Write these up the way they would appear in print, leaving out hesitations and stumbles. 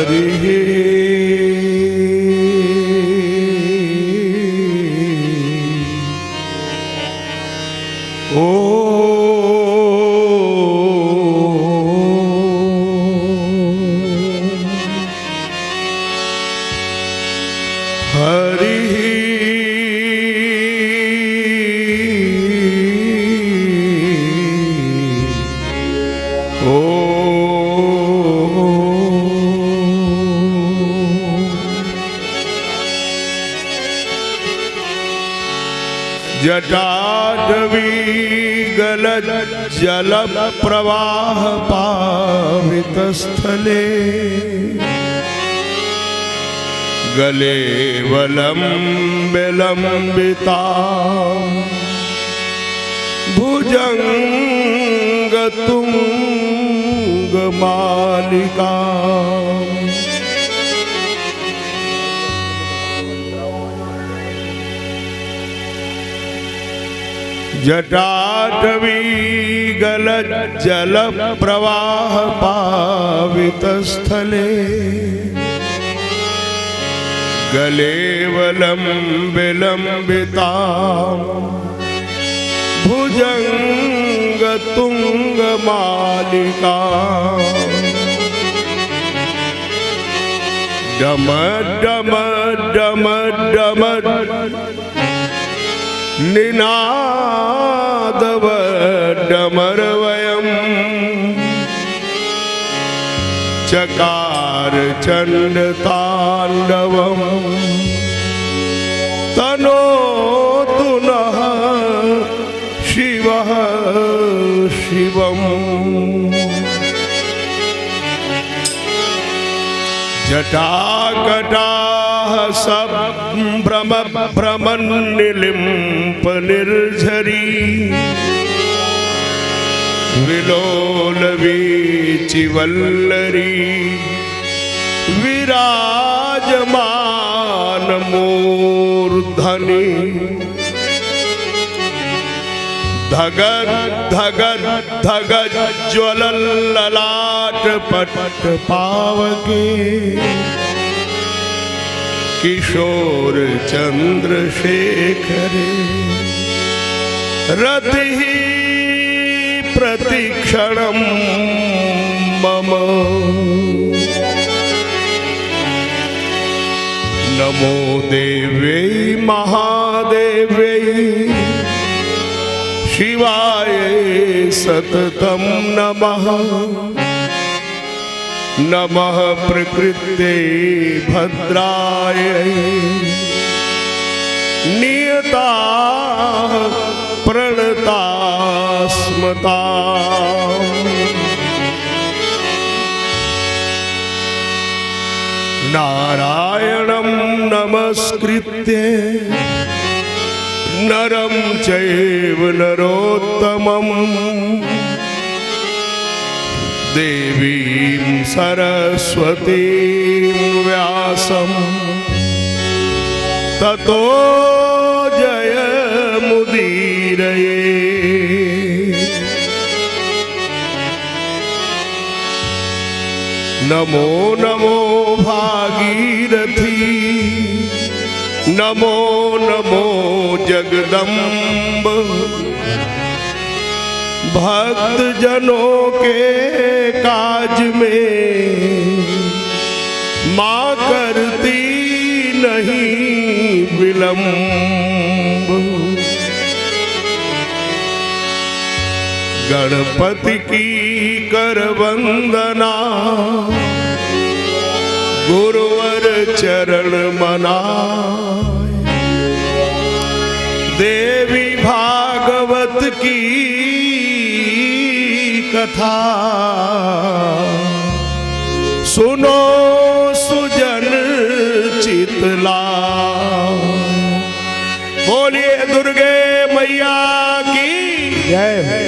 हरि ओ हरि जटाटवी गलज्जल प्रवाह पावित स्थले गले वलंबिता भुजंग तुंग मालिका जटाटवी गलज्जल प्रवाह पावित स्थले गले वलंबिता भुजंग तुंग मालिका डम डम डम डम निनादव डमरवयम् चकार चंड तांडवम् तनोतु नः शिवः शिवम् जटाकटाः संभ्रम भ्रमन्निलिम्प निर्झरी विलोल वीचिवल्लरी विराजमान मूर्धनि धगद धगद धगद ज्वलल ललाट पट पावके किशोर चंद्रशेखरे रति प्रतिक्षणं मम नमो देव्यै महादेव्यै शिवाय सततं नमः नमः प्रकृते भद्राय नियता प्रणता स्मता नारायणं नमस्कृत्य नरं चैव नरोत्तमं देवीं सरस्वतीं व्यासं ततो जयमुदीरये। नमो नमो भागीरथी नमो नमो जगदम्ब भक्त जनों के काज में माँ करती नहीं विलम्ब। गणपति की कर वंदना गुरुवर चरण मनाए। देवी भागवत की कथा सुनो सुजन चितलाए। बोलिए दुर्गे मैया की जय हो।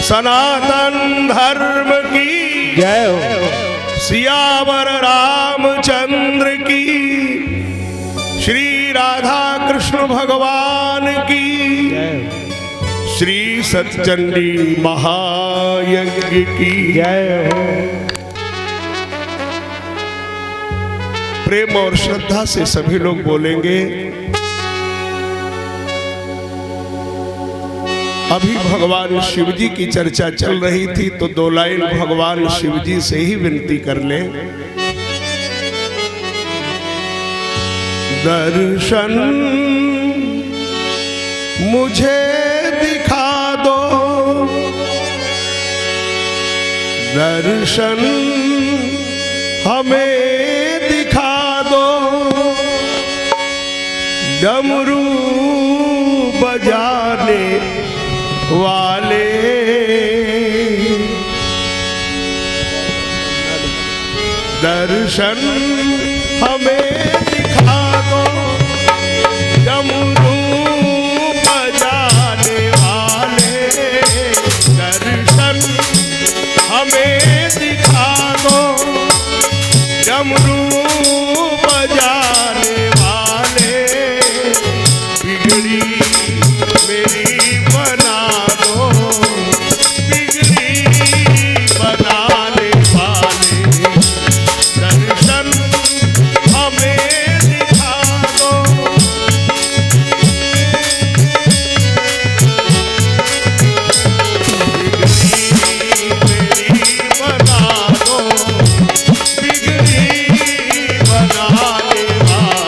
सनातन धर्म की जय हो। सियावर रामचंद्र की, श्री राधा कृष्ण भगवान की, श्री सच्चंडी महायज्ञ की जय हो। प्रेम और श्रद्धा से सभी लोग बोलेंगे। अभी भगवान शिव जी की चर्चा चल रही थी तो दो लाइन भगवान शिव जी से ही विनती कर ले। दर्शन मुझे दिखा दो, दर्शन हमें दिखा दो, डमरू बजाने वाले दर्शन हमें दिखा दो, डमरू बजाने वाले दर्शन हमें दिखा दो, डमरू बजाने वाले बिगड़ी मेरी बना दो, बिगड़ी बनाने वाले दर्शन हमें दिखा दो। बिगड़ी मेरी बना दो, बिगड़ी बनाने वाले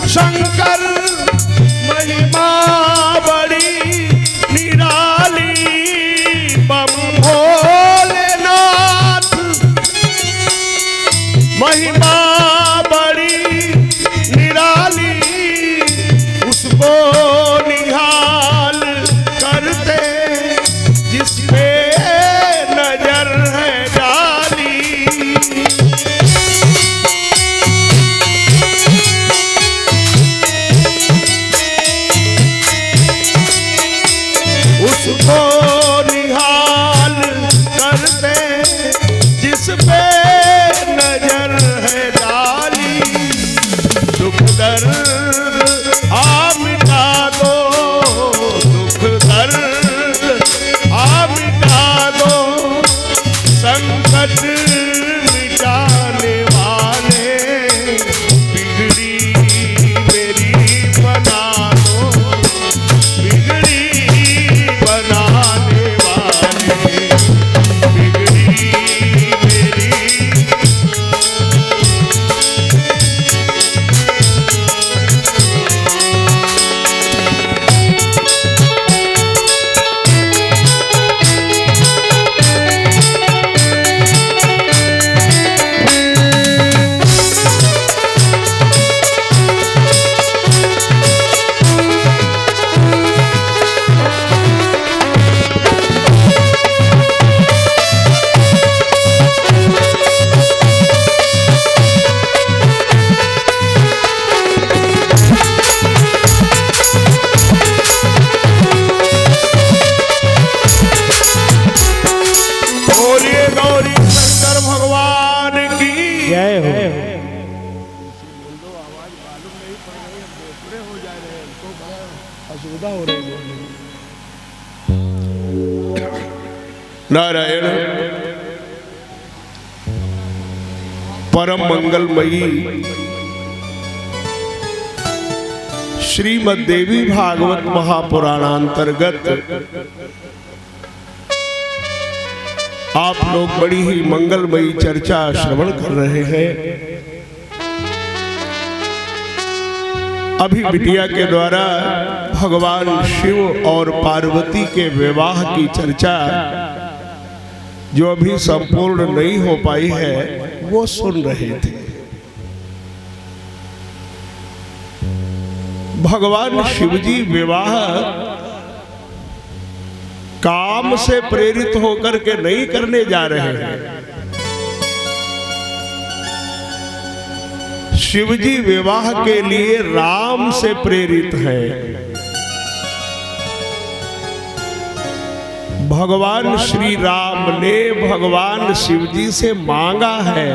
शंकर महिमा बड़ी निराली, बम भोलेनाथ महिमा बड़ी निराली, उसको निहाल करते जिस पे नजर है डाली। उसको निहाल करते जिस पे नजर है डाली, दुख दर्द आ मिटा दो, दुख दर्द आ मिटा दो, संकट मिटाने वाले बिगड़ी मेरी बना दो, बिगड़ी बनाने वाले बिगड़ी मेरी असुविधा हो रही है। नारायण परम मंगलमयी श्रीमद् देवी भागवत महापुराणांतर्गत आप लोग बड़ी ही मंगलमयी चर्चा श्रवण कर रहे हैं। अभी बिटिया के द्वारा भगवान शिव और पार्वती के विवाह की चर्चा जो अभी संपूर्ण नहीं हो पाई है वो सुन रहे थे। भगवान शिवजी विवाह काम से प्रेरित होकर के नहीं करने जा रहे हैं। शिवजी विवाह के लिए राम से प्रेरित है। भगवान श्री राम ने भगवान शिवजी से मांगा है,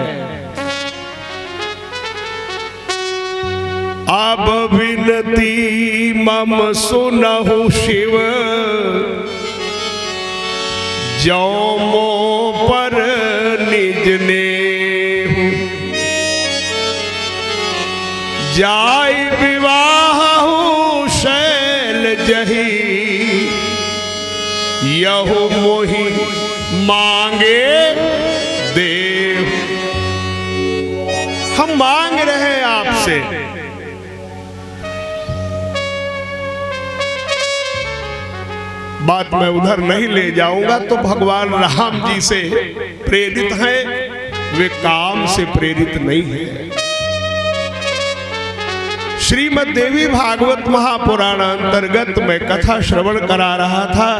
अब विनती मम सुनहु शिव, जो मो पर निज नेहु, जाय विवाह शैल जही, यहु मोहि मांगे देव। हम मांग रहे हैं आपसे, बात मैं उधर नहीं ले जाऊंगा। तो भगवान राम जी से प्रेरित हैं, वे काम से प्रेरित नहीं है। श्रीमद् देवी भागवत महापुराण अंतर्गत मैं कथा श्रवण करा रहा था।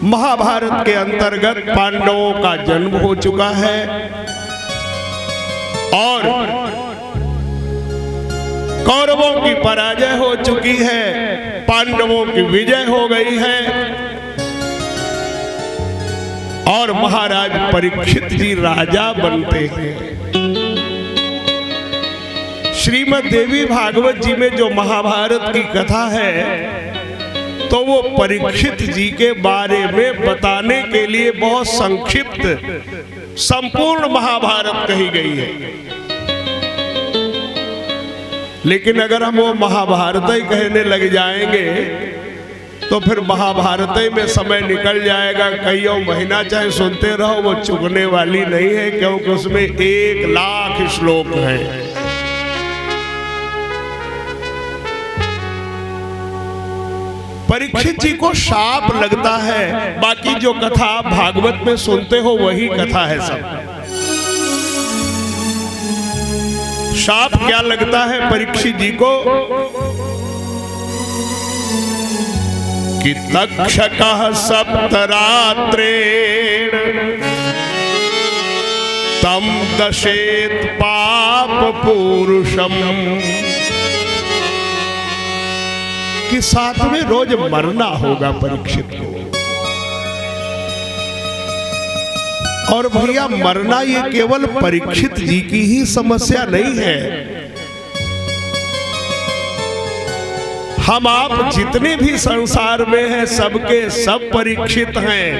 महाभारत के अंतर्गत पांडवों का जन्म हो चुका है और कौरवों की पराजय हो चुकी है, पांडवों की विजय हो गई है और महाराज परीक्षित जी राजा बनते हैं। श्रीमद् देवी भागवत जी में जो महाभारत की कथा है, तो वो परीक्षित जी के बारे में बताने के लिए बहुत संक्षिप्त संपूर्ण महाभारत कही गई है। लेकिन अगर हम वो महाभारत ही कहने लग जाएंगे तो फिर महाभारत में समय निकल जाएगा, कईयों महीना चाहे सुनते रहो, वो चुकने वाली नहीं है, क्योंकि उसमें 1,00,000 श्लोक हैं। परीक्षित जी को शाप लगता है, बाकी जो कथा आप भागवत में सुनते हो वही कथा है सब। शाप क्या लगता है परीक्षित जी को कि तक्षकः सप्तरात्रेण तम दशेत पाप पुरुषम, कि 7वें रोज मरना होगा परीक्षित को। और भैया मरना ये केवल परीक्षित जी की ही समस्या नहीं है। हम आप जितने भी संसार में हैं सबके सब परीक्षित हैं,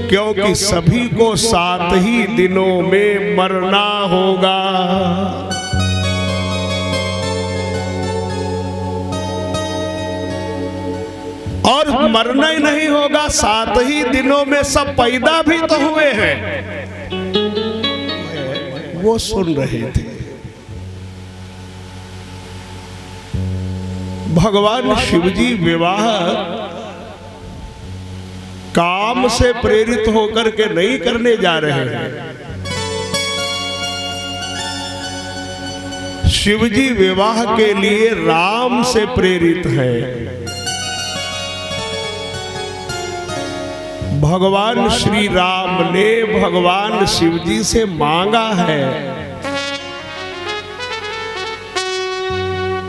क्योंकि सभी को 7 ही दिनों में मरना होगा। और मरना ही नहीं होगा, 7 ही दिनों में सब पैदा भी तो हुए हैं। वो सुन रहे थे। भगवान शिवजी विवाह काम से प्रेरित होकर के नहीं करने जा रहे हैं। शिवजी विवाह के लिए राम से प्रेरित है। भगवान श्री राम ने भगवान शिवजी से मांगा है,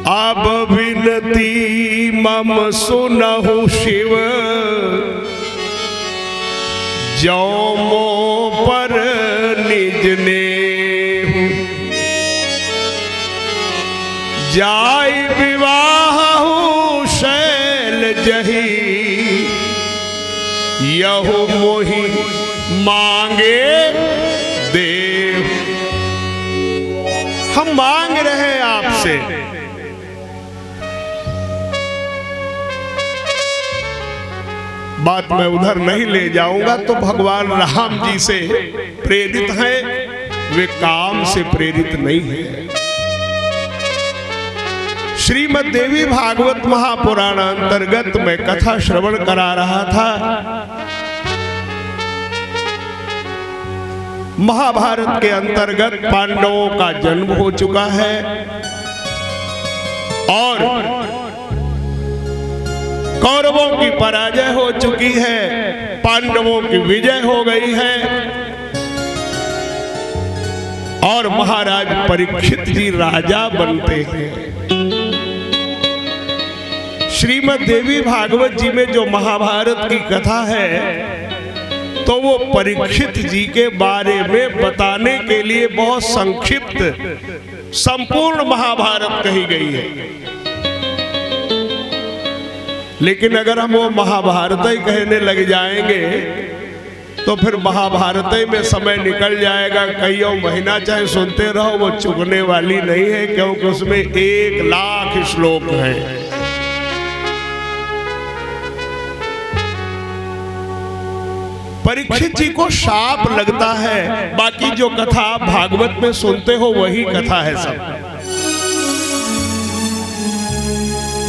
अब विनती मम सुनहु शिव, जो मो पर निज नेहु, जाय विवाह शैल जही, यहु मोहि मांगे देव। हम मांग रहे हैं आपसे, बात मैं उधर नहीं ले जाऊंगा। तो भगवान राम जी से प्रेरित हैं, वे काम से प्रेरित नहीं है। श्रीमद् देवी भागवत महापुराण अंतर्गत मैं कथा श्रवण करा रहा था। महाभारत के अंतर्गत पांडवों का जन्म हो चुका है और कौरवों की पराजय हो चुकी है, पांडवों की विजय हो गई है और महाराज परीक्षित जी राजा बनते हैं। श्रीमद् देवी भागवत जी में जो महाभारत की कथा है तो वो परीक्षित जी के बारे में बताने के लिए बहुत संक्षिप्त संपूर्ण महाभारत कही गई है। लेकिन अगर हम वो महाभारत ही कहने लग जाएंगे तो फिर महाभारत में समय निकल जाएगा, कईयों महीना चाहे सुनते रहो, वो चुकने वाली नहीं है, क्योंकि उसमें 1,00,000 श्लोक हैं। परीक्षित जी को शाप लगता है, बाकी जो कथा आप भागवत में सुनते हो वही कथा है सब।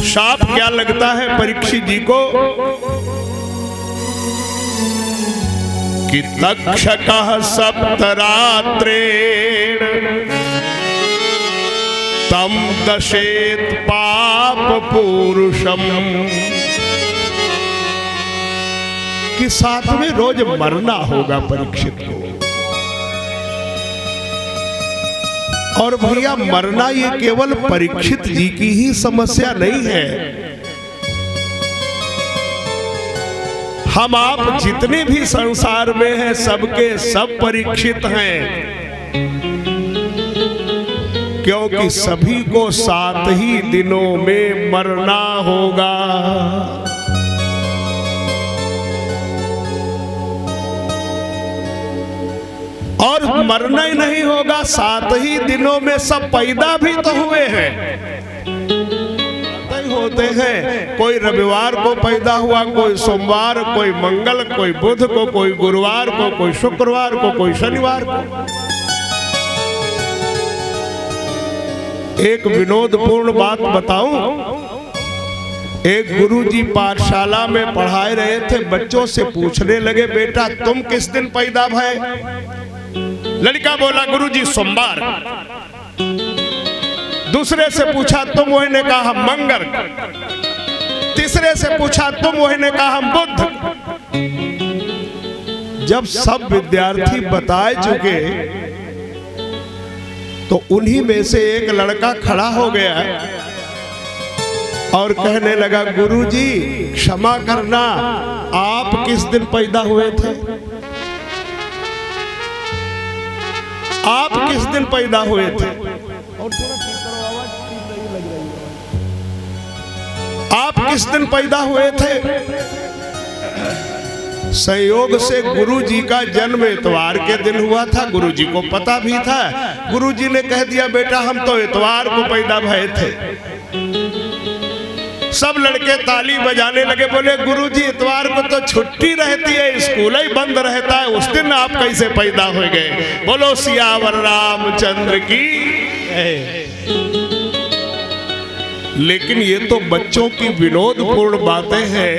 शाप क्या लगता है परीक्षित जी को कि तक्षकः सप्तरात्रेण तम दशेत पाप पुरुषम, कि साथ में रोज मरना होगा परीक्षित को। और भैया मरना ये केवल परीक्षित जी की ही समस्या नहीं है, हम आप जितने भी संसार में हैं सबके सब परीक्षित हैं, क्योंकि सभी को 7 ही दिनों में मरना होगा। और मरना ही नहीं होगा, 7 ही दिनों में सब पैदा भी तो हुए हैं, होते हैं। कोई रविवार को पैदा हुआ, कोई सोमवार, कोई मंगल, कोई बुध को, कोई गुरुवार को, कोई शुक्रवार को, कोई शनिवार को। एक विनोदपूर्ण बात बताऊं, एक गुरुजी पाठशाला में पढ़ाए रहे थे, बच्चों से पूछने लगे, बेटा तुम किस दिन पैदा भय? लड़का बोला गुरुजी सोमवार। दूसरे से पूछा तुम, वही ने कहा हम मंगल। तीसरे से पूछा तुम, वही ने कहा हम बुध। जब सब विद्यार्थी बताए चुके तो उन्हीं में से एक लड़का खड़ा हो गया और कहने लगा, गुरुजी क्षमा करना, आप किस दिन पैदा हुए थे? आप किस दिन पैदा हुए थे? और आप किस दिन पैदा हुए थे? संयोग से गुरुजी का जन्म इतवार के दिन हुआ था, गुरुजी को पता भी था। गुरुजी ने कह दिया, बेटा हम तो इतवार को पैदा भये थे। सब लड़के ताली बजाने लगे, बोले गुरुजी इतवार को तो छुट्टी रहती है, स्कूल ही बंद रहता है, उस दिन आप कैसे पैदा हो गए? बोलो सियावर रामचंद्र की। लेकिन ये तो बच्चों की विनोदपूर्ण बातें हैं।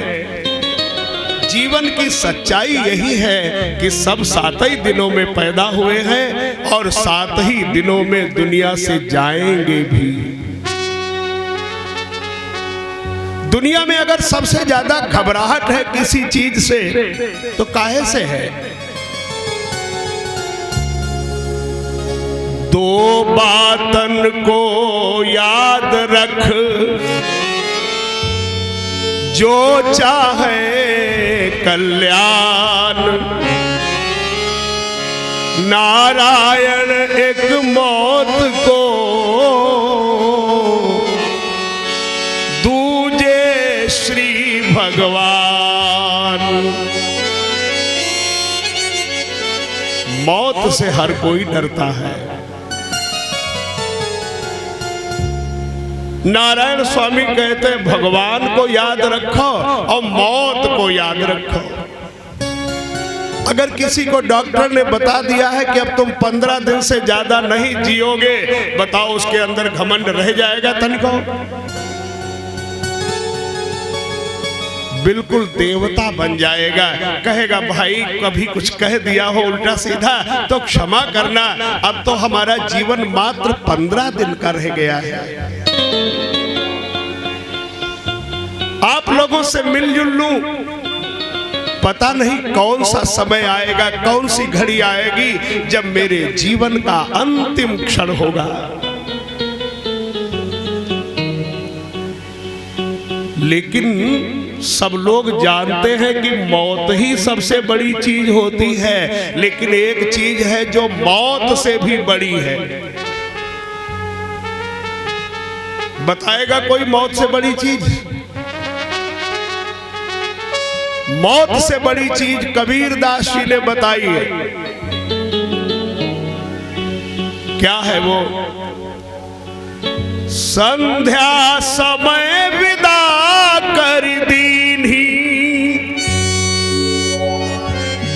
जीवन की सच्चाई यही है कि सब 7 ही दिनों में पैदा हुए हैं और 7 ही दिनों में दुनिया से जाएंगे भी। दुनिया में अगर सबसे ज्यादा घबराहट है किसी चीज से तो काहे से है? 2 बातन को याद रख, जो चाहे कल्याण। नारायण एक मौत को, दूजे श्री भगवान। मौत से हर कोई डरता है। नारायण स्वामी कहते हैं भगवान को याद रखो और मौत को याद रखो। अगर किसी को डॉक्टर ने बता दिया है कि अब तुम 15 दिन से ज्यादा नहीं जियोगे, बताओ उसके अंदर घमंड रह जाएगा तनिको? बिल्कुल देवता बन जाएगा। कहेगा भाई कभी कुछ कह दिया हो उल्टा सीधा तो क्षमा करना, अब तो हमारा जीवन मात्र 15 दिन का रह गया है। आप लोगों से मिलजुल लूं, पता नहीं कौन सा समय आएगा, कौन सी घड़ी आएगी जब मेरे जीवन का अंतिम क्षण होगा। लेकिन सब लोग जानते हैं कि मौत ही सबसे बड़ी चीज होती है, लेकिन एक चीज है जो मौत से भी बड़ी है। बताएगा कोई मौत से बड़ी चीज? मौत से बड़ी चीज कबीर दास जी ने बताई है। क्या है वो? संध्या समय विदा कर दीन्ही,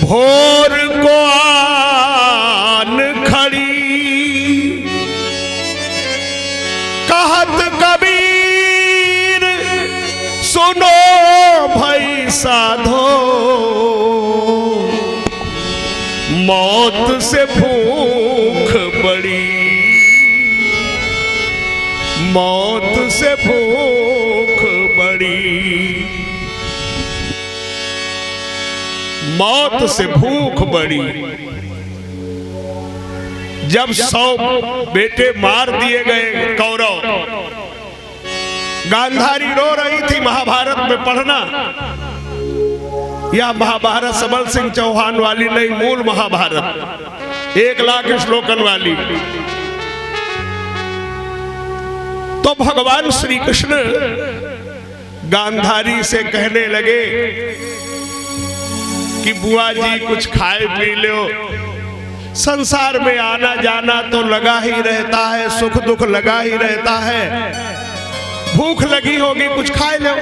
भोर को आन खड़ी, कहत कबीर सुनो भई साधो, मौत से भूख बड़ी, मौत से भूख बड़ी, मौत से भूख बड़ी। जब 100 बेटे मार दिए गए कौरव, गांधारी रो रही थी। महाभारत में पढ़ना, यह महाभारत सबल सिंह चौहान वाली नहीं, मूल महाभारत 1 लाख श्लोकन वाली। तो भगवान श्री कृष्ण गांधारी से कहने लगे कि बुआ जी कुछ खाए पी लो, संसार में आना जाना तो लगा ही रहता है, सुख दुख लगा ही रहता है, भूख लगी होगी कुछ खाए लो।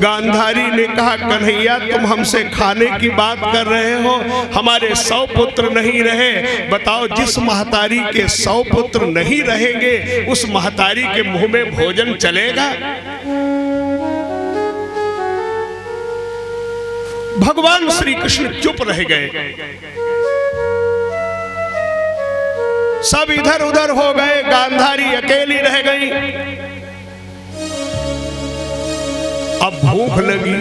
गांधारी ने कहा कन्हैया तुम हमसे खाने की बात कर रहे हो, हमारे 100 पुत्र नहीं रहे, बताओ जिस महतारी के 100 पुत्र नहीं रहेंगे उस महतारी के मुंह में भोजन चलेगा? भगवान श्री कृष्ण चुप रह गए। सब इधर उधर हो गए, गांधारी अकेली रह गई। अब भूख लगी।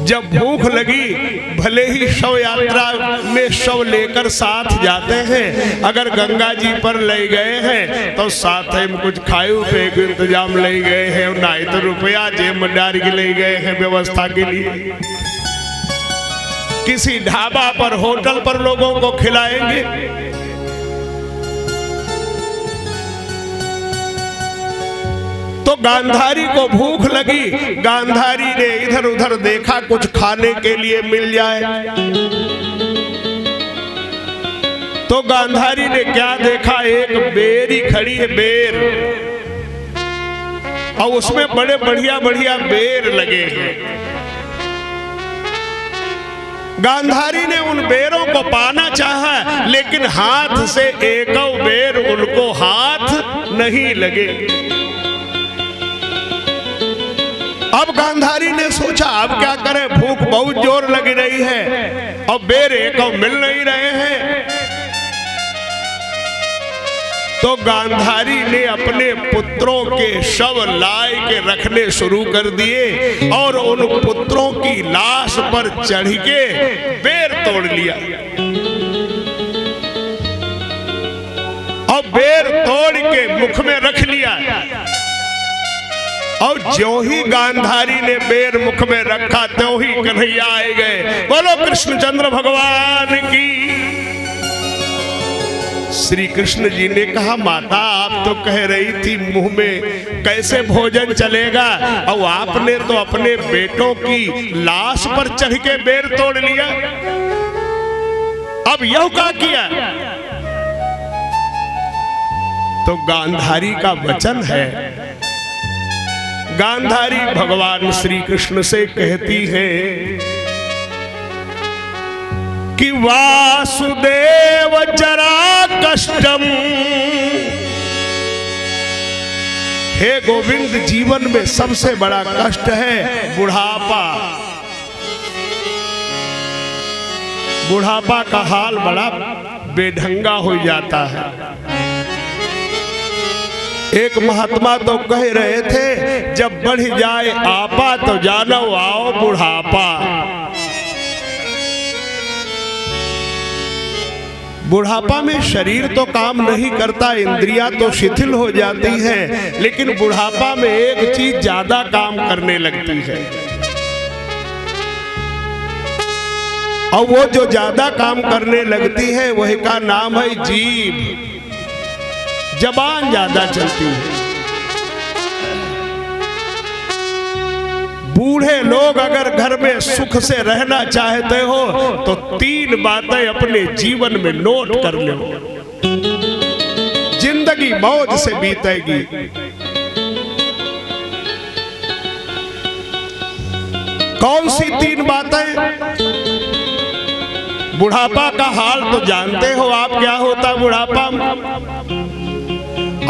जब भूख लगी, भले ही शव यात्रा में शव लेकर साथ जाते हैं, अगर गंगा जी पर ले गए हैं तो साथ में कुछ खाए पे इंतजाम ले गए हैं, नहीं तो रुपया जेब में डाल के ले गए हैं व्यवस्था के लिए। किसी ढाबा पर होटल पर लोगों को खिलाएंगे। तो गांधारी को भूख लगी, गांधारी ने इधर उधर देखा कुछ खाने के लिए मिल जाए। तो गांधारी ने क्या देखा, एक बेरी खड़ी है, बेर, और उसमें बड़े बढ़िया बढ़िया बेर लगे हैं। गांधारी ने उन बेरों को पाना चाहा, लेकिन हाथ से एक बेर उनको हाथ नहीं लगे। अब गांधारी ने सोचा अब क्या करें, भूख बहुत जोर लग रही है और बेर एक मिल नहीं रहे हैं। तो गांधारी ने अपने पुत्रों के शव लाए के रखने शुरू कर दिए और उन पुत्रों की लाश पर चढ़ के बेर तोड़ लिया। और बेर तोड़ के मुख में रख लिया। और जो ही गांधारी ने बेर मुख में रखा त्यों ही कन्हैया आए गए। बोलो कृष्णचंद्र भगवान की। श्री कृष्ण जी ने कहा माता आप तो कह रही थी मुंह में कैसे भोजन चलेगा, और आपने तो अपने बेटों की लाश पर चढ़ के बेर तोड़ लिया। अब यह क्या किया? तो गांधारी का वचन है। गांधारी भगवान श्री कृष्ण से कहती है कि वासुदेव जरा कष्टम हे गोविंद, जीवन में सबसे बड़ा कष्ट है बुढ़ापा। बुढ़ापा का हाल बड़ा बेढंगा हो जाता है। एक महात्मा तो कह रहे थे, जब बढ़ जाए आपा तो जानो आओ बुढ़ापा। बुढ़ापा में शरीर तो काम नहीं करता, इंद्रियां तो शिथिल हो जाती हैं, लेकिन बुढ़ापा में एक चीज ज्यादा काम करने लगती है, और वो जो ज्यादा काम करने लगती है वही का नाम है जीभ। जबान ज्यादा चलती है। बूढ़े लोग अगर घर में सुख से रहना चाहते हो तो 3 बातें अपने जीवन में नोट कर लो, जिंदगी मौज से बीतेगी। कौन सी 3 बातें? बुढ़ापा का हाल तो जानते हो आप, क्या होता बुढ़ापा?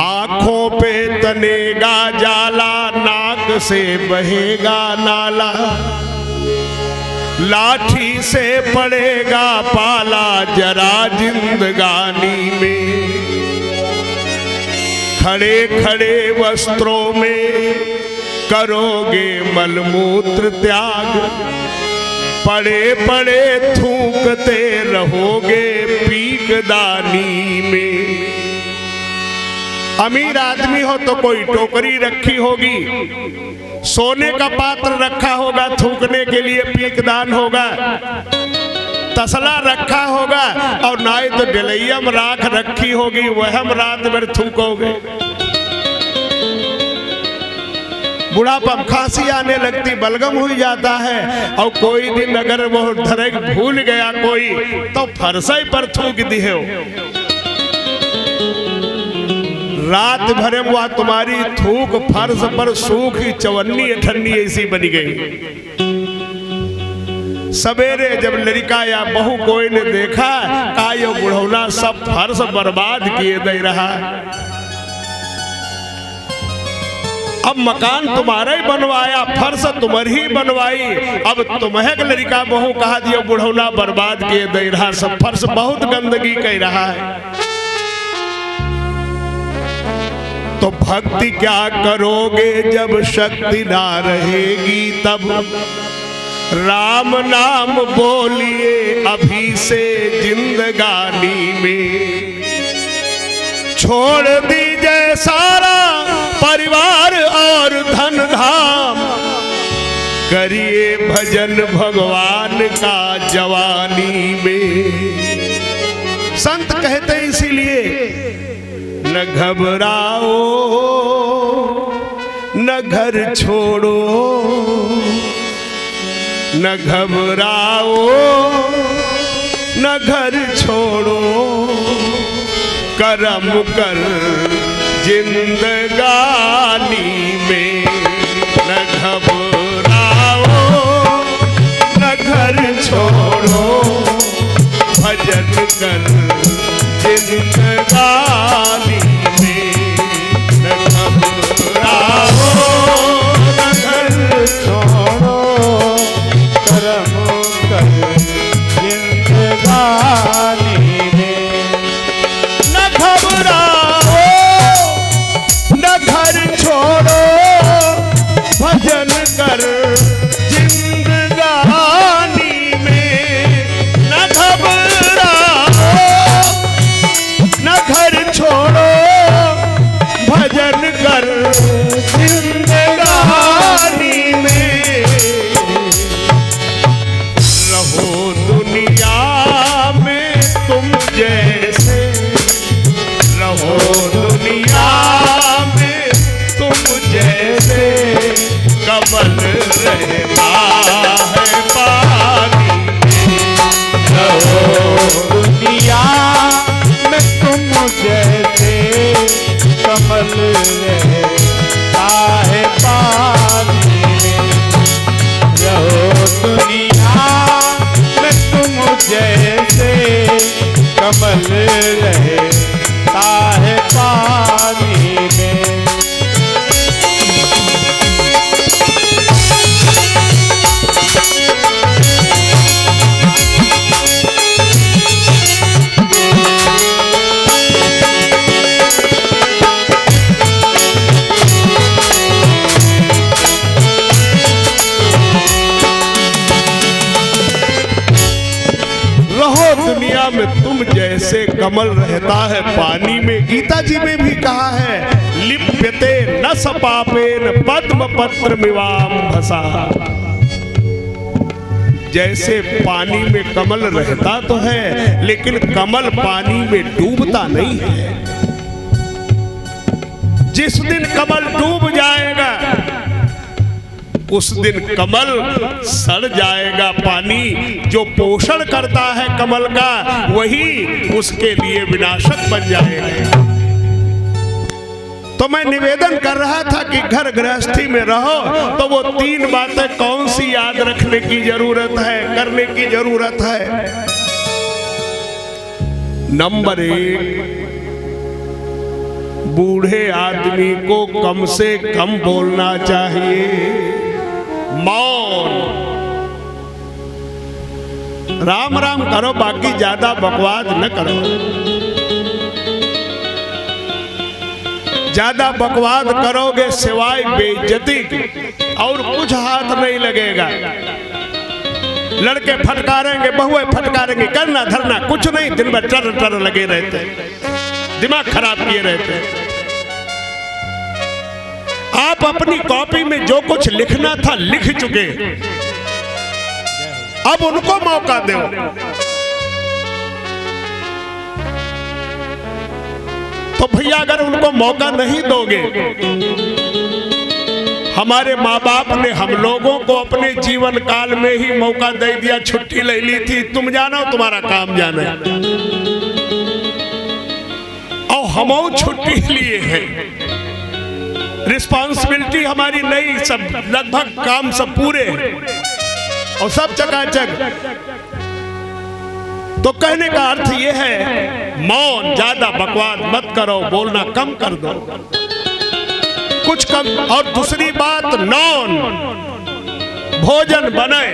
आंखों पे तनेगा जाला, नाक से बहेगा नाला, लाठी से पड़ेगा पाला जरा जिंदगानी में। खड़े खड़े वस्त्रों में करोगे मलमूत्र त्याग, पड़े पड़े थूकते रहोगे पीकदानी में। अमीर आदमी हो तो कोई टोकरी रखी होगी, सोने का पात्र रखा होगा, थूकने के लिए पीकदान होगा, तसला रखा होगा, और ना ही तो डलैया में राख रखी होगी, वह हम रात भर थूकोगे। बुढ़ापा में खांसी आने लगती, बलगम हो जाता है, और कोई दिन अगर वो धरे भूल गया कोई तो फरसाई पर थूक दी हो। रात भर वह तुम्हारी थूक फर्श पर सूखी चवन्नी ठन्नी ऐसी बनी गई। सवेरे जब लड़का या बहू कोई ने देखा, कहा यो बुढ़ौना सब फर्श बर्बाद किए दे रहा है। अब मकान तुम्हारा ही बनवाया, फर्श तुम्हारी ही बनवाई, अब तुम्हें लड़का बहू कहा दियो बुढ़ौना बर्बाद किए दे रहा, सब फर्श बहुत गंदगी कह रहा है। तो भक्ति क्या करोगे जब शक्ति ना रहेगी तब? राम नाम बोलिए अभी से जिंदगानी में। छोड़ दीजिए सारा परिवार और धन धाम, करिए भजन भगवान का जवानी में। संत कहते इसीलिए न घबराओ न घर छोड़ो, न घबराओ न घर छोड़ो, करम कर जिंदगानी में। न घबराओ न घर छोड़ो, भजन कर जिंदगानी में। न घबराओ न घर छोड़ो, करम कर जिंदगानी में। न घबराओ न घर छोड़ो, भजन कर जिंदगानी में। न घबराओ न घर छोड़ो, भजन कर जिंदगानी में। रहो दुनिया में तुम जैसे, रहो दुनिया में तुम जैसे, कमल रहता है पानी में। रहो दुनिया में तुम जैसे, कमल कमल रहता है पानी में। गीता जी में भी कहा है लिप्यते न सपापेन पद्म पत्र मिवाम भसा। जैसे पानी में कमल रहता तो है लेकिन कमल पानी में डूबता नहीं है। जिस दिन कमल डूब जाएगा उस दिन कमल सड़ जाएगा। पानी जो पोषण करता है कमल का वही उसके लिए विनाशक बन जाएगा। तो मैं निवेदन कर रहा था कि घर गृहस्थी में रहो तो वो 3 बातें कौन सी याद रखने की जरूरत है, करने की जरूरत है। नंबर 1, बूढ़े आदमी को कम से कम बोलना चाहिए। मौन, राम राम करो, बाकी ज्यादा बकवास न करो। ज्यादा बकवास करोगे सिवाय बेइज्जती और कुछ हाथ नहीं लगेगा। लड़के फटकारेंगे, बहुएं फटकारेंगे, करना धरना कुछ नहीं, दिन भर टर टर लगे रहते, दिमाग खराब किए रहते। आप अपनी कॉपी में जो कुछ लिखना था लिख चुके, अब उनको मौका दो। तो भैया अगर उनको मौका नहीं दोगे, हमारे माँ बाप ने हम लोगों को अपने जीवन काल में ही मौका दे दिया, छुट्टी ले ली थी, तुम जानो तुम्हारा काम जाना, और हम छुट्टी लिए हैं। रिस्पॉन्सिबिलिटी हमारी नहीं, सब लगभग काम सब पूरे और सब चकाचक। तो कहने का अर्थ यह है मौन, ज्यादा बकवास मत करो, बोलना कम कर दो, कुछ कम। और दूसरी बात नॉन, भोजन बने,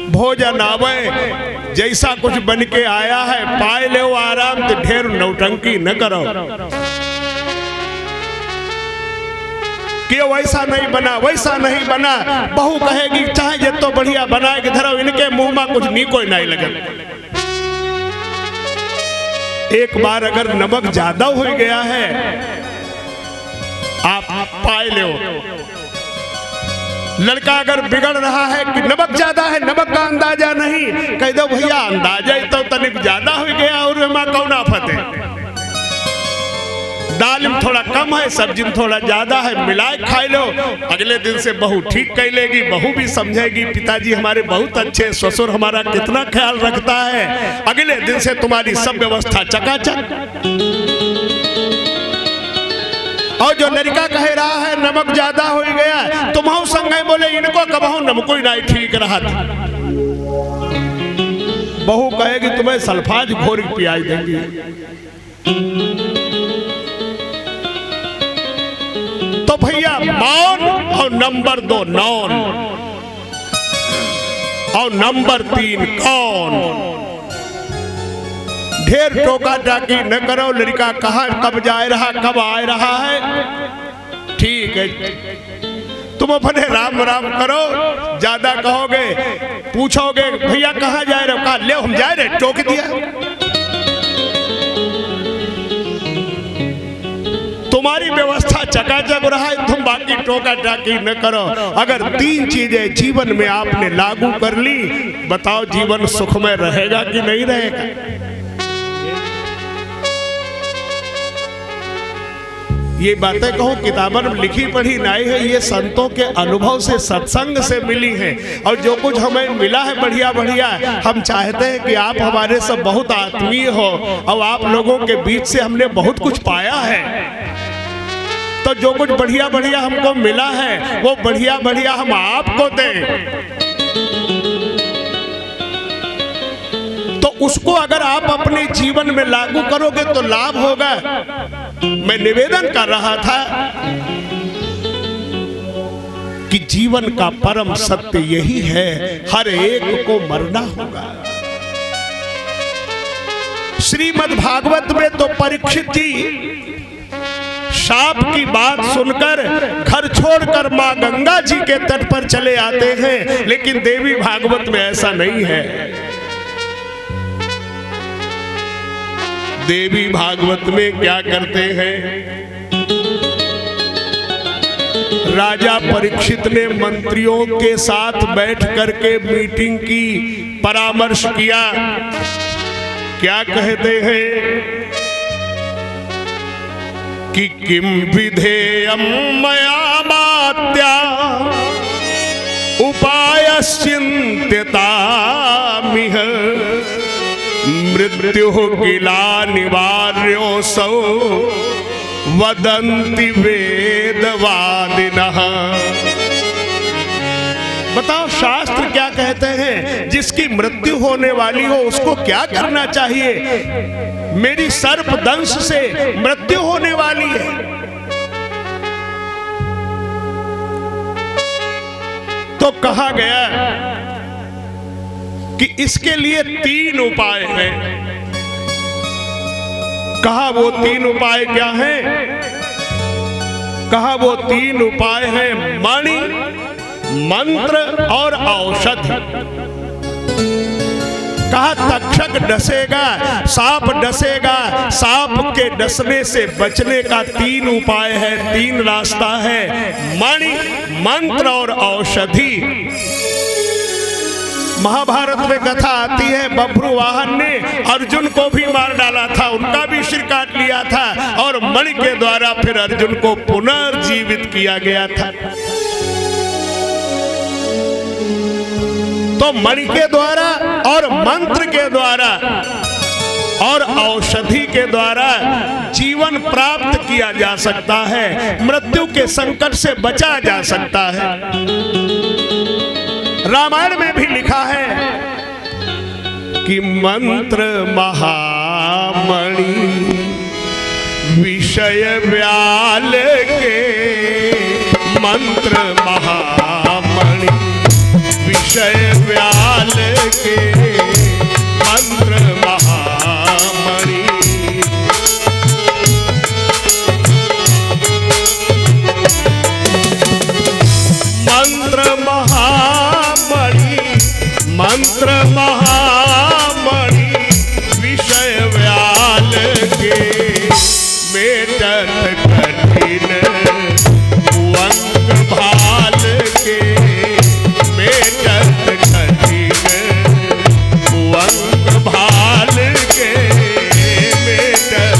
भोजन आवे, जैसा कुछ बन के आया है पाए ले आराम से, ढेर नौटंकी न करो कि वैसा नहीं बना वैसा नहीं बना। बहू कहेगी चाहे ये तो बढ़िया बनाए कि धरो इनके मुंह में कुछ नी कोई नहीं लगे। एक बार अगर नमक ज्यादा हो गया है आप पाए ले, लड़का अगर बिगड़ रहा है कि नमक ज्यादा है, नमक का अंदाजा नहीं, कह दो भैया अंदाजा ही तो तनिक ज्यादा हो गया और हमारा कौन आफत है। दाल में थोड़ा कम है, सब्जी में थोड़ा ज्यादा है, मिलाए खाई लो। अगले दिन से बहू ठीक कह लेगी, बहू भी समझेगी पिताजी हमारे बहुत अच्छे, ससुर हमारा कितना ख्याल रखता है। अगले दिन से तुम्हारी सब व्यवस्था चकाचक। और जो लड़का कह रहा है नमक ज्यादा हो गया, तुम्हारा संग बोले इनको कबहू नमको ही नहीं ठीक रहा था, बहू कहेगी तुम्हें सल्फाज घोर पियाई देंगी। तो भैया मौन, और नंबर 2 नॉन, और नंबर 3 कौन। ढेर टोका टाकी न करो, लड़का कहाँ कब जा रहा कब आ रहा है, ठीक है तुम अपने राम राम करो। ज्यादा कहोगे, पूछोगे भैया कहाँ जा रहे हो, कहा ले हम जा रहे, टोक दिया। तुम्हारी व्यवस्था चकाचक रहा है, तुम बाकी टोका टाकी न करो। अगर 3 चीजें जीवन में आपने लागू कर ली, बताओ जीवन सुखमय रहेगा कि नहीं रहेगा। ये बातें कहूँ किताबन में लिखी पढ़ी नहीं है, ये संतों के अनुभव से, सत्संग से मिली है। और जो कुछ हमें मिला है बढ़िया बढ़िया, हम चाहते हैं कि आप हमारे सब बहुत आत्मीय हो और आप लोगों के बीच से हमने बहुत कुछ पाया है। तो जो कुछ बढ़िया बढ़िया हमको मिला है वो बढ़िया बढ़िया हम आपको दें, तो उसको अगर आप अपने जीवन में लागू करोगे तो लाभ होगा। मैं निवेदन कर रहा था कि जीवन का परम सत्य यही है, हर एक को मरना होगा। श्रीमद् भागवत में तो परीक्षित जी शाप की बात सुनकर घर छोड़कर मां गंगा जी के तट पर चले आते हैं, लेकिन देवी भागवत में ऐसा नहीं है। देवी भागवत में क्या करते हैं, राजा परीक्षित ने मंत्रियों के साथ बैठ करके मीटिंग की, परामर्श किया। क्या कहते हैं कि किम विधेयम मया मात्या उपायश्चिन्त्यतामिह मृत्युः किला निवार्योऽसौ वदन्ति वेदवादिनः। बताओ शास्त्र क्या कहते हैं, जिसकी मृत्यु होने वाली हो उसको क्या करना चाहिए? मेरी सर्प दंश से मृत्यु होने वाली है, तो कहा गया कि इसके लिए 3 उपाय हैं। कहा वो 3 उपाय क्या हैं? कहा वो 3 उपाय हैं मणि, मंत्र और औषधि। कहा तक्षक डसेगा, सांप डसेगा, सांप के डसने से बचने का 3 उपाय है, 3 रास्ता है, मणि, मंत्र और औषधि। महाभारत में कथा आती है, बभ्रुवाहन ने अर्जुन को भी मार डाला था, उनका भी सिर काट लिया था और मणि के द्वारा फिर अर्जुन को पुनर्जीवित किया गया था। तो मणि के द्वारा और मंत्र के द्वारा और औषधि के द्वारा जीवन प्राप्त किया जा सकता है, मृत्यु के संकट से बचा जा सकता है। रामायण में भी लिखा है कि मंत्र महामणि विषय व्याल के, मंत्र महामणि विषय व्याल के, मंत्र महामणि। मंत्र महामणि, मंत्र महामणि विषय व्याल के, मेटत कठिन कुअंग भाल के, मेटत कठिन कुअंग भाल के, मेटत।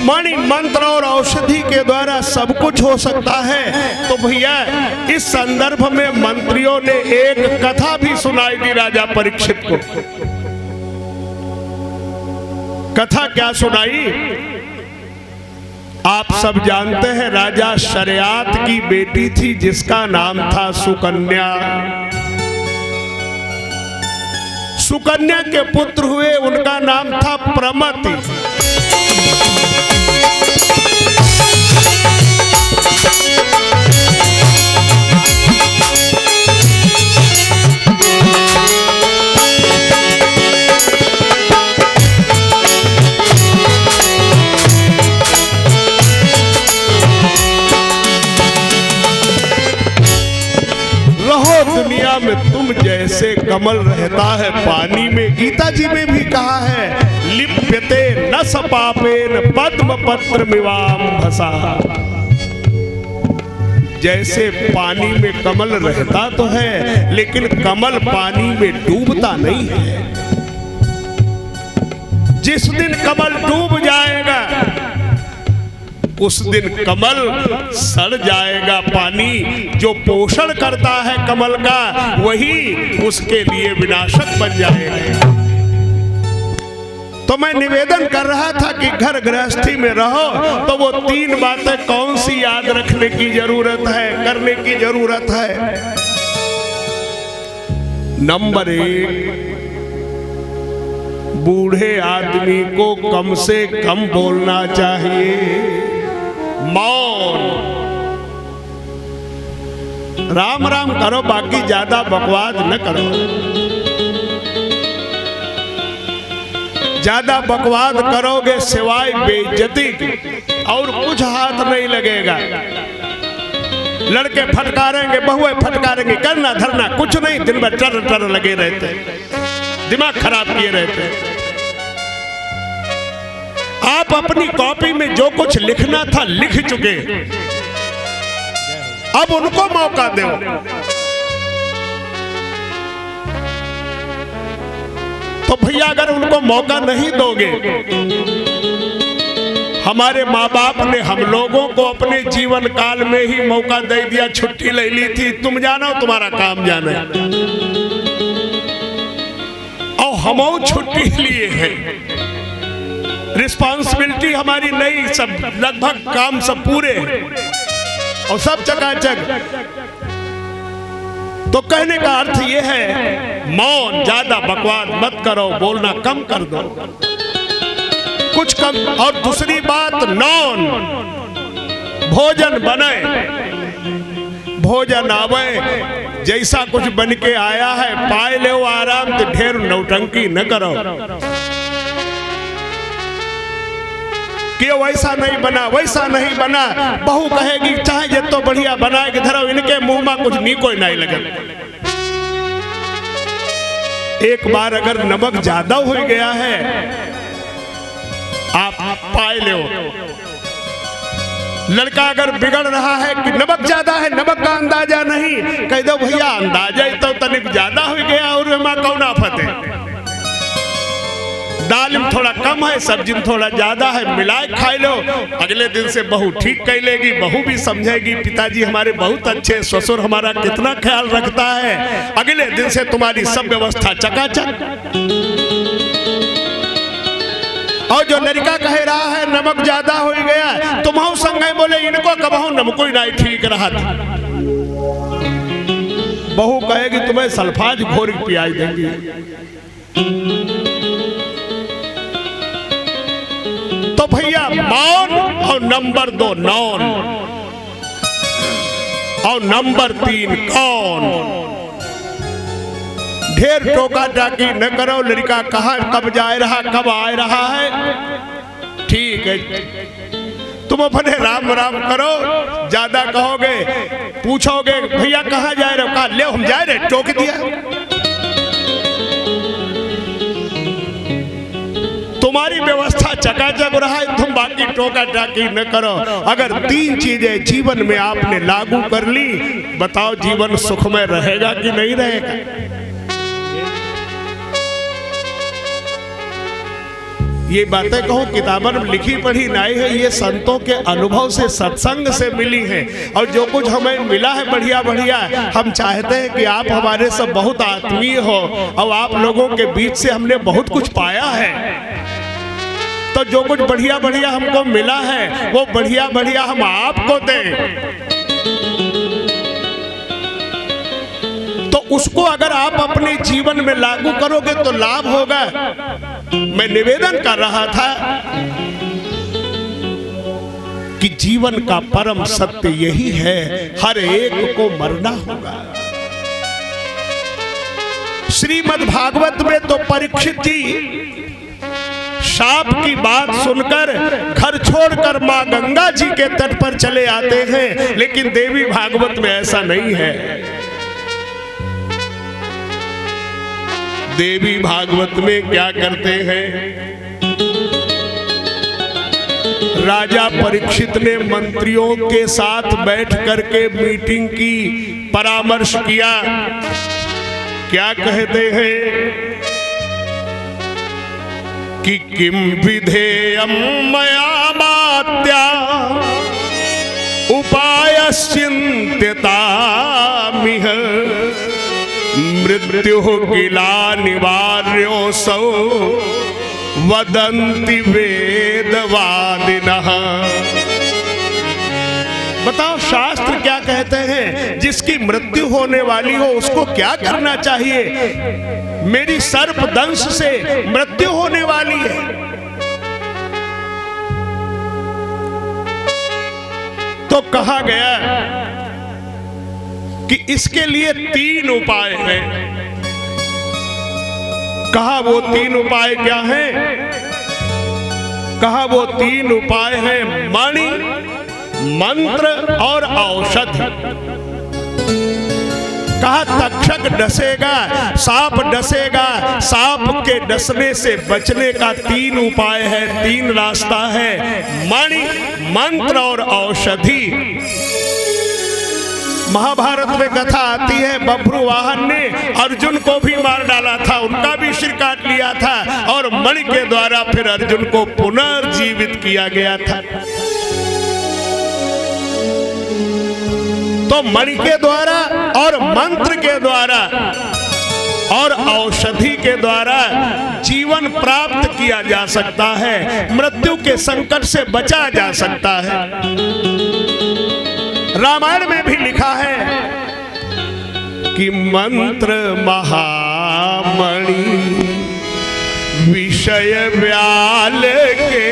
मणि, मंत्र और औषधि के द्वारा सब कुछ हो सकता है। तो भैया इस संदर्भ में मंत्रियों ने एक कथा भी सुनाई दी राजा परीक्षित को। कथा क्या सुनाई? आप सब जानते हैं राजा शर्यात की बेटी थी जिसका नाम था सुकन्या। सुकन्या के पुत्र हुए, उनका नाम था प्रमति। दुनिया में तुम जैसे कमल रहता है पानी में, गीता जी में भी कहा है लिप्यते न सपापेन पद्म पत्र मिवाम भसा। जैसे पानी में कमल रहता तो है, लेकिन कमल पानी में डूबता नहीं है। जिस दिन कमल डूब जाएगा उस दिन कमल सड़ जाएगा। पानी जो पोषण करता है कमल का, वही उसके लिए विनाशक बन जाएगा। तो मैं निवेदन कर रहा था कि घर गृहस्थी में रहो तो वो 3 बातें कौन सी याद रखने की जरूरत है, करने की जरूरत है। नंबर 1, बूढ़े आदमी को कम से कम बोलना चाहिए। मौन। राम राम करो, बाकी ज्यादा बकवास न करो। ज्यादा बकवास करोगे सिवाय बेइज्जती के और कुछ हाथ नहीं लगेगा। लड़के फटकारेंगे, बहुएं फटकारेंगे, करना धरना कुछ नहीं, दिन भर टर टर लगे रहते, दिमाग खराब किए रहते। आप अपनी कॉपी में जो कुछ लिखना था लिख चुके, अब उनको मौका दो। तो भैया अगर उनको मौका नहीं दोगे, हमारे माँ बाप ने हम लोगों को अपने जीवन काल में ही मौका दे दिया, छुट्टी ले ली थी, तुम जानो तुम्हारा काम जाना है, और हम छुट्टी लिए हैं। रिस्पॉन्सिबिलिटी हमारी नहीं, सब लगभग काम सब पूरे और सब चकाचक। तो कहने का अर्थ यह है, मौन, ज्यादा बकवास मत करो, बोलना कम कर दो, कुछ कम। और दूसरी बात, नॉन, भोजन बने, भोजन आवे, जैसा कुछ बन के आया है पाए ले आराम, तो ढेर नौटंकी न करो कि वैसा नहीं बना, वैसा नहीं बना। बहू कहेगी चाहे ये तो बढ़िया बनाएगी, धरो इनके मुंह में कुछ नी कोई नहीं लगे। एक बार अगर नमक ज्यादा हो गया है, आप पाए ले, लड़का अगर बिगड़ रहा है कि नमक ज्यादा है, नमक का अंदाजा नहीं, कह दो भैया अंदाजा ही तो तनिक ज्यादा हो गया, और मां कौन आफत है, दाल में थोड़ा कम है, सब्जी में थोड़ा ज्यादा है, मिलाए खाई लो। अगले दिन से बहू ठीक कह लेगी, बहू भी समझेगी पिताजी हमारे बहुत अच्छे, ससुर हमारा कितना ख्याल रखता है, अगले दिन से तुम्हारी सब व्यवस्था चकाचक। और जो लड़का कह रहा है नमक ज्यादा हो गया, तुम संग बोले इनको कबहू नमको ही नहीं ठीक रहा था, बहू कहेगी तुम्हें सल्फाज घोर पियाई देंगी। तो भैया मौन, और नंबर 2 नॉन, और नंबर 3 कौन। ढेर टोका टाकी न करो, लड़का कहाँ कब जा रहा, कब आ रहा है, ठीक है तुम अपने राम राम करो। ज्यादा कहोगे, पूछोगे भैया कहाँ जा रहे हो, कहा ले हम जा रहे, टोक दिया। तुम्हारी व्यवस्था चकाचक रहा है, तुम बाकी टोका टाकी न करो। अगर 3 चीजें जीवन में आपने लागू कर ली, बताओ जीवन सुखमय रहेगा कि नहीं रहेगा। ये बातें कहूँ किताबन में लिखी पढ़ी नहीं है, ये संतों के अनुभव से, सत्संग से मिली है। और जो कुछ हमें मिला है बढ़िया बढ़िया, हम चाहते हैं कि आप हमारे सब बहुत आत्मीय हो, और आप लोगों के बीच से हमने बहुत कुछ पाया है। तो जो कुछ बढ़िया बढ़िया हमको मिला है, वो बढ़िया बढ़िया हम आपको दें, तो उसको अगर आप अपने जीवन में लागू करोगे तो लाभ होगा। मैं निवेदन कर रहा था कि जीवन का परम सत्य यही है, हर एक को मरना होगा। श्रीमद् भागवत में तो परीक्षित जी शाप की बात सुनकर घर छोड़कर मां गंगा जी के तट पर चले आते हैं, लेकिन देवी भागवत में ऐसा नहीं है। देवी भागवत में क्या करते हैं, राजा परीक्षित ने मंत्रियों के साथ बैठ करके मीटिंग की, परामर्श किया। क्या कहते हैं कि किम विधेयं मया मात्या उपायश्चिन्त्यतामिह मृत्युः किला निवार्योऽसौ वदन्ति वेदवादिनः। बताओ शास्त्र क्या कहते हैं, जिसकी मृत्यु होने वाली हो उसको क्या करना चाहिए। मेरी सर्पदंश से मृत्यु होने वाली है, तो कहा गया कि इसके लिए 3 उपाय हैं। कहा वो 3 उपाय क्या हैं? कहा वो 3 उपाय हैं मणि, मंत्र और औषधि। कहा तक्षक डसेगा, सांप डसेगा, सांप के डसने से बचने का 3 उपाय है, 3 रास्ता है, मणि, मंत्र और औषधि। महाभारत में कथा आती है, बभ्रुवाहन ने अर्जुन को भी मार डाला था, उनका भी सिर काट लिया था और मणि के द्वारा फिर अर्जुन को पुनर्जीवित किया गया था। तो मणि के द्वारा और मंत्र के द्वारा और औषधि के द्वारा जीवन प्राप्त किया जा सकता है, मृत्यु के संकट से बचा जा सकता है। रामायण में भी लिखा है कि मंत्र महामणि विषय व्याल के,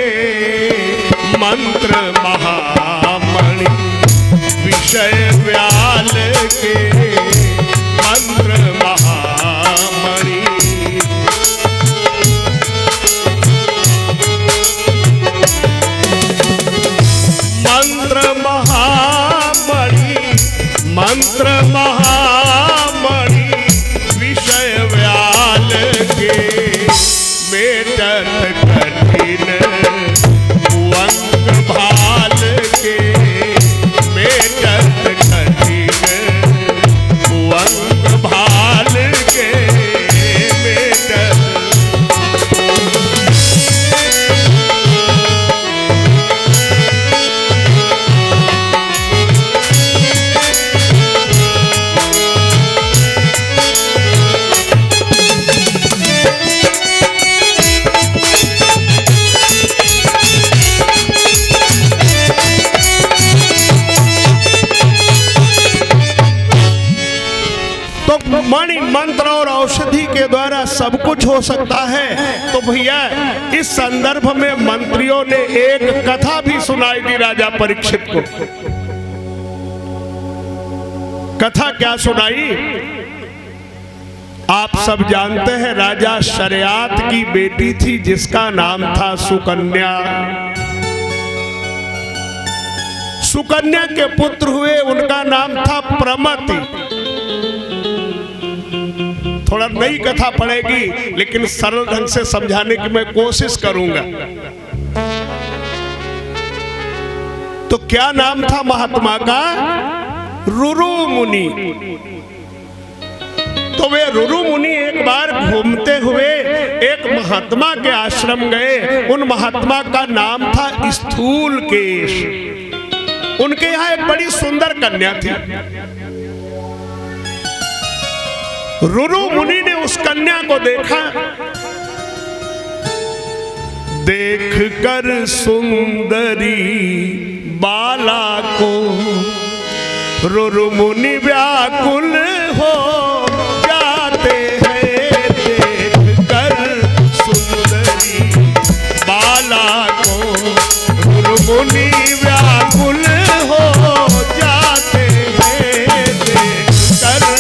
मंत्र महामणि विषय व्याल के, मंत्र महामणि। मंत्र महामणि, मंत्र महामणि विषय व्याल के, मेटत कठिन कुअंग भाल के, मेटत कठिन कुअंग भाल के, मेटत। मणि, मंत्र और औषधि के द्वारा सब कुछ हो सकता है। तो भैया इस संदर्भ में मंत्रियों ने एक कथा भी सुनाई दी राजा परीक्षित को। कथा क्या सुनाई? आप सब जानते हैं राजा शर्यात की बेटी थी जिसका नाम था सुकन्या। सुकन्या के पुत्र हुए, उनका नाम था प्रमति। थोड़ा नई कथा पड़ेगी लेकिन सरल ढंग से समझाने की मैं कोशिश करूंगा। तो क्या नाम था महात्मा का? रुरु मुनि। तो वे रुरु मुनि एक बार घूमते हुए एक महात्मा के आश्रम गए। उन महात्मा का नाम था स्थूलकेश। उनके यहाँ एक बड़ी सुंदर कन्या थी। रुरु मुनि ने उस कन्या को देखा, देख कर सुंदरी बाला को रुरु मुनि व्याकुल हो जाते हैं। देख कर सुंदरी बाला को रुरु मुनि व्याकुल हो जाते हैं। देख कर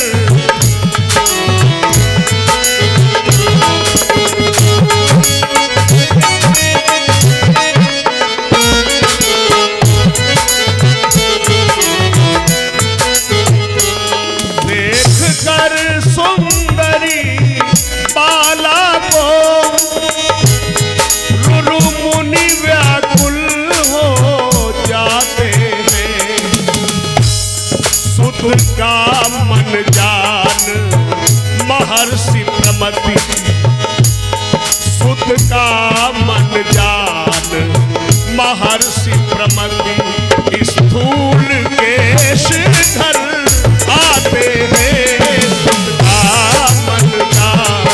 का मन जान महर्षि प्रमति, सुत का मन जान महर्षि प्रमति, स्थूल केश घर आते हैं। सुत का मन जान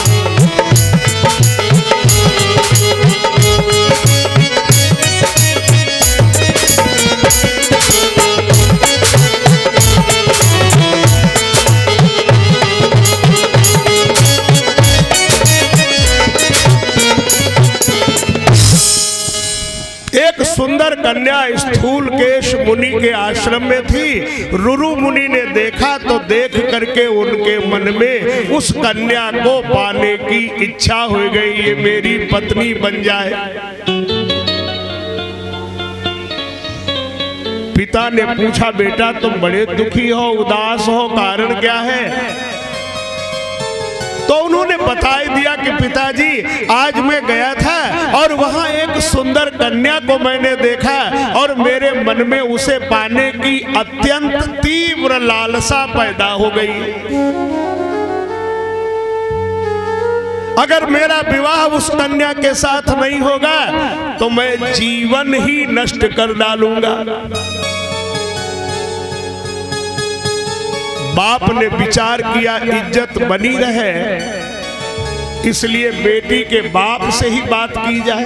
सुंदर कन्या स्थूल केश मुनि के आश्रम में थी। रुरु मुनि ने देखा तो देख करके उनके मन में उस कन्या को पाने की इच्छा हो गई, ये मेरी पत्नी बन जाए। पिता ने पूछा, बेटा तुम बड़े दुखी हो, उदास हो, कारण क्या है? तो उन्होंने बता दिया कि पिताजी आज मैं गया था और वहां एक सुंदर कन्या को मैंने देखा और मेरे मन में उसे पाने की अत्यंत तीव्र लालसा पैदा हो गई। अगर मेरा विवाह उस कन्या के साथ नहीं होगा तो मैं जीवन ही नष्ट कर डालूंगा। बाप ने विचार किया इज्जत बनी रहे, इसलिए बेटी के बाप से ही बात की जाए।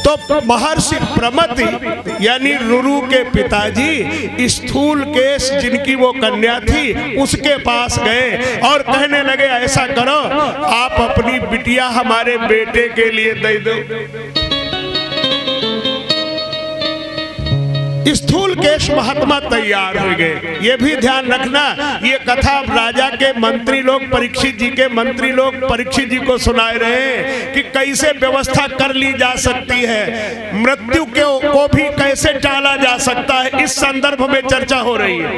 तो महर्षि प्रमति यानी रुरु के पिताजी स्थूल केश जिनकी वो कन्या थी उसके पास गए और कहने लगे, ऐसा करो आप अपनी बिटिया हमारे बेटे के लिए दे दो। स्थूल केश महात्मा तैयार हो गए। ये भी ध्यान रखना, ये कथा राजा के मंत्री लोग, परीक्षित जी के मंत्री लोग परीक्षित जी को सुनाए रहे हैं कि कैसे व्यवस्था कर ली जा सकती है, मृत्यु को भी कैसे टाला जा सकता है, इस संदर्भ में चर्चा हो रही है।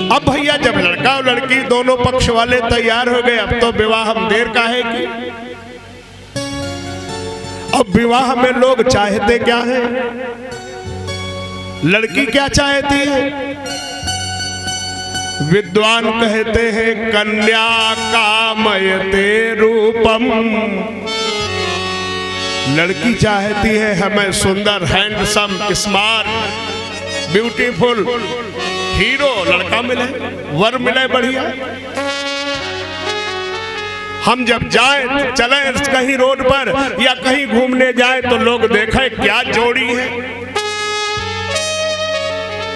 अब भैया जब लड़का और लड़की दोनों पक्ष वाले तैयार हो गए, अब तो विवाह हम देर काहे की। अब विवाह में लोग चाहते क्या हैं? लड़की क्या चाहती है? विद्वान कहते हैं कन्या कामयते रूपम। लड़की चाहती है हमें सुंदर, हैंडसम, स्मार्ट, ब्यूटीफुल हीरो लड़का मिले, वर मिले बढ़िया। हम जब जाएं चलें कहीं रोड पर या कहीं घूमने जाएं तो लोग देखें क्या जोड़ी है।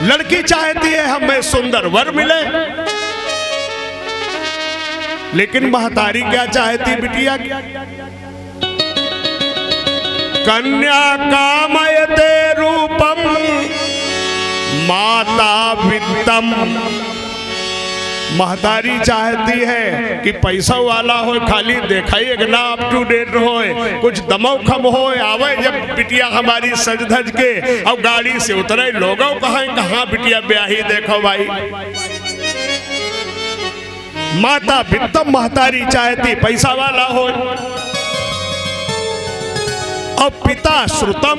लड़की चाहती है हमें सुंदर वर मिले, लेकिन महतारी क्या चाहती बिटिया? कन्या कामयते रूपम माता वित्तम। महतारी चाहती है कि पैसा वाला हो, खाली देखाई ना अप टू डेट हो, कुछ दमोखम हो, आवे जब बिटिया हमारी सज धज के और गाड़ी से उतरे लोगों कहाँ बिटिया ब्याही देखो भाई। माता वित्तम महतारी चाहती पैसा वाला हो, और पिता श्रुतम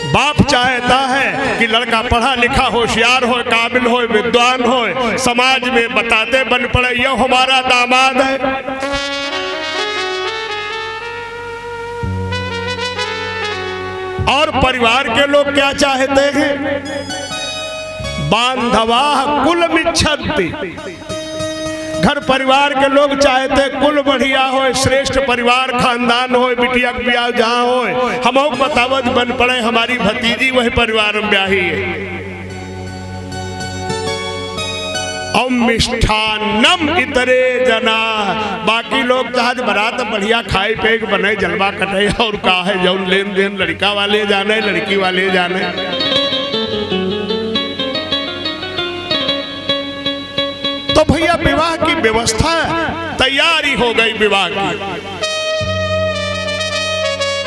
बाप चाहता है कि लड़का पढ़ा लिखा, होशियार हो, काबिल हो, विद्वान हो, समाज में बताते बन पड़े ये हमारा दामाद है। और परिवार के लोग क्या चाहते हैं? बांधवाः कुलमिच्छन्ति। घर परिवार के लोग चाहते कुल बढ़िया हो, श्रेष्ठ परिवार खानदान हो, बिटिया ब्याह जहाँ हो, हम बतावत बन पड़े हमारी भतीजी वही परिवार में ब्याही है। और मिष्ठान्नम इतरे जना, बाकी लोग चाहते बारात बढ़िया खाए पे बने, जलवा कटे, और का है जौन लेन देन लड़का वाले जाने लड़की वाले जाने। तो भैया विवाह की व्यवस्था तैयारी हो गई विवाह की।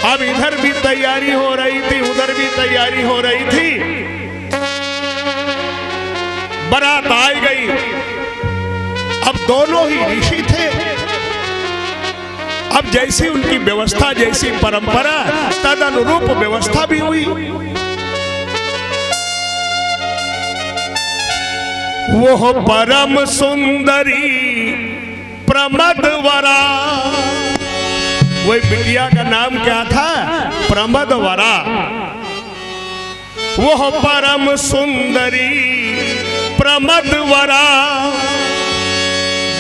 अब इधर भी तैयारी हो रही थी, उधर भी तैयारी हो रही थी। बारात आई गई। अब दोनों ही ऋषि थे। अब जैसी उनकी व्यवस्था, जैसी परंपरा, तद अनुरूप व्यवस्था भी हुई। वो परम सुंदरी प्रमदवरा, वही बिटिया का नाम क्या था? प्रमदवरा। वो परम सुंदरी प्रमदवरा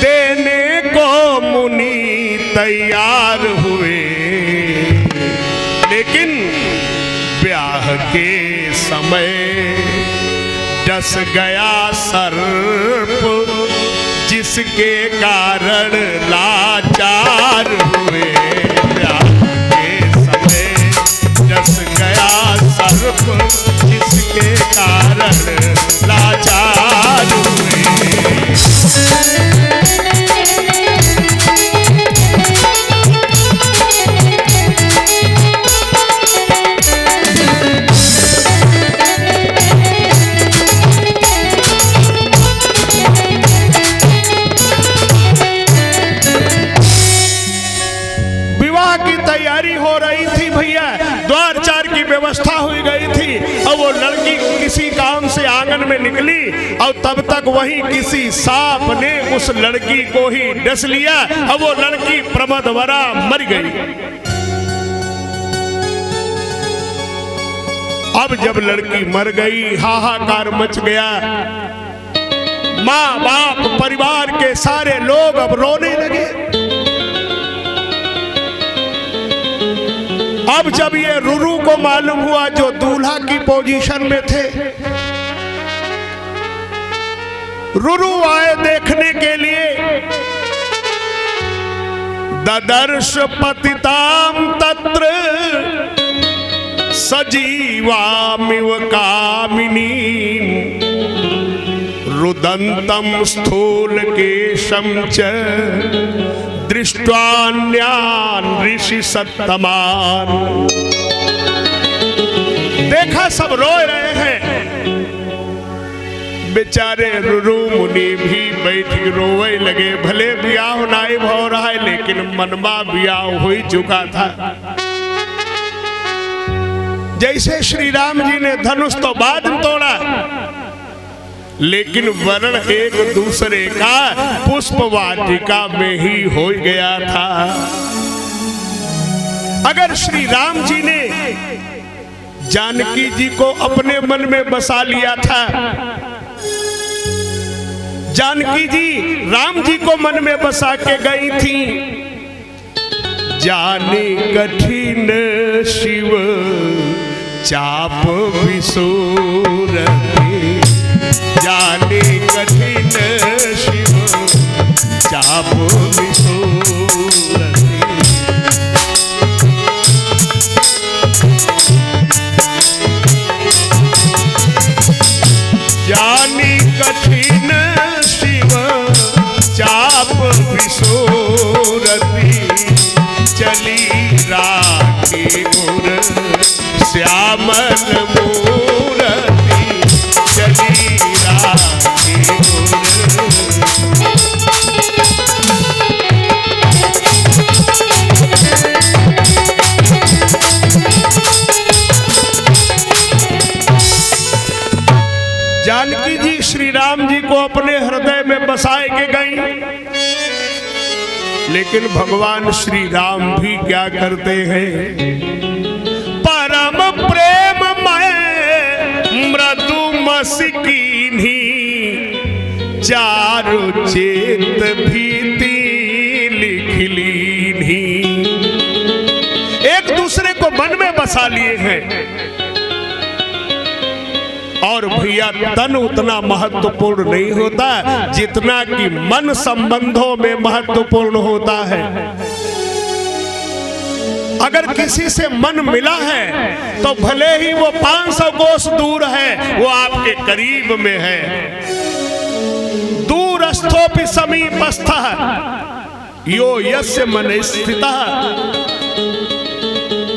देने को मुनि तैयार हुए, लेकिन ब्याह के समय डस गया सर्प जिसके कारण लाचार हुए, प्यार के समय जस गया सर्प, जिसके कारण लाचार हुए। हो रही थी भैया, द्वार चार की व्यवस्था हुई गई थी और वो लड़की किसी काम से आंगन में निकली और तब तक वहीं किसी सांप ने उस लड़की को ही डस लिया और वो लड़की प्रमदवरा मर गई। अब जब लड़की मर गई, हाहाकार मच गया। माँ बाप परिवार के सारे लोग अब रोने लगे। अब जब ये रुरु को मालूम हुआ, जो दूल्हा की पोजीशन में थे, रुरु आए देखने के लिए। ददर्श पतिताम तत्र सजीवामिव कामिनी, रुदंतम स्थूल केशम च दृष्ट्वान्यान ऋषि सत्तमान। देखा सब रो रहे हैं, बेचारे रुरु मुनि भी बैठ के रोवे लगे। भले ब्याह नहीं हो रहा है, लेकिन मनमा ब्याह हो ही चुका था। जैसे श्री राम जी ने धनुष तो बाद में तोड़ा, लेकिन वर्ण एक दूसरे का पुष्प वाटिका में ही हो गया था। अगर श्री राम जी ने जानकी जी को अपने मन में बसा लिया था, जानकी जी राम जी को मन में बसा के गई थी। जाने कठिन शिव चाप विसूर, जाने कठिन शिव चाप विसूर। जाने कठिन शिव चाप विसूरती, चली राखी गुर श्यामल मूरति, चली राखी गुर। जानकी जी श्री राम जी को अपने हृदय में बसाए के गई, लेकिन भगवान श्री राम भी क्या करते हैं, परम प्रेम में मृदु मस्कीनी, चारु चेत भीति लिख लीनी। एक दूसरे को मन में बसा लिए हैं। और भैया तन उतना महत्वपूर्ण नहीं होता जितना कि मन संबंधों में महत्वपूर्ण होता है। अगर किसी से मन मिला है तो भले ही वो 500 कोस दूर है, वो आपके करीब में है। दूरस्थोपि समीपस्थः यो यस्य मन स्थितः।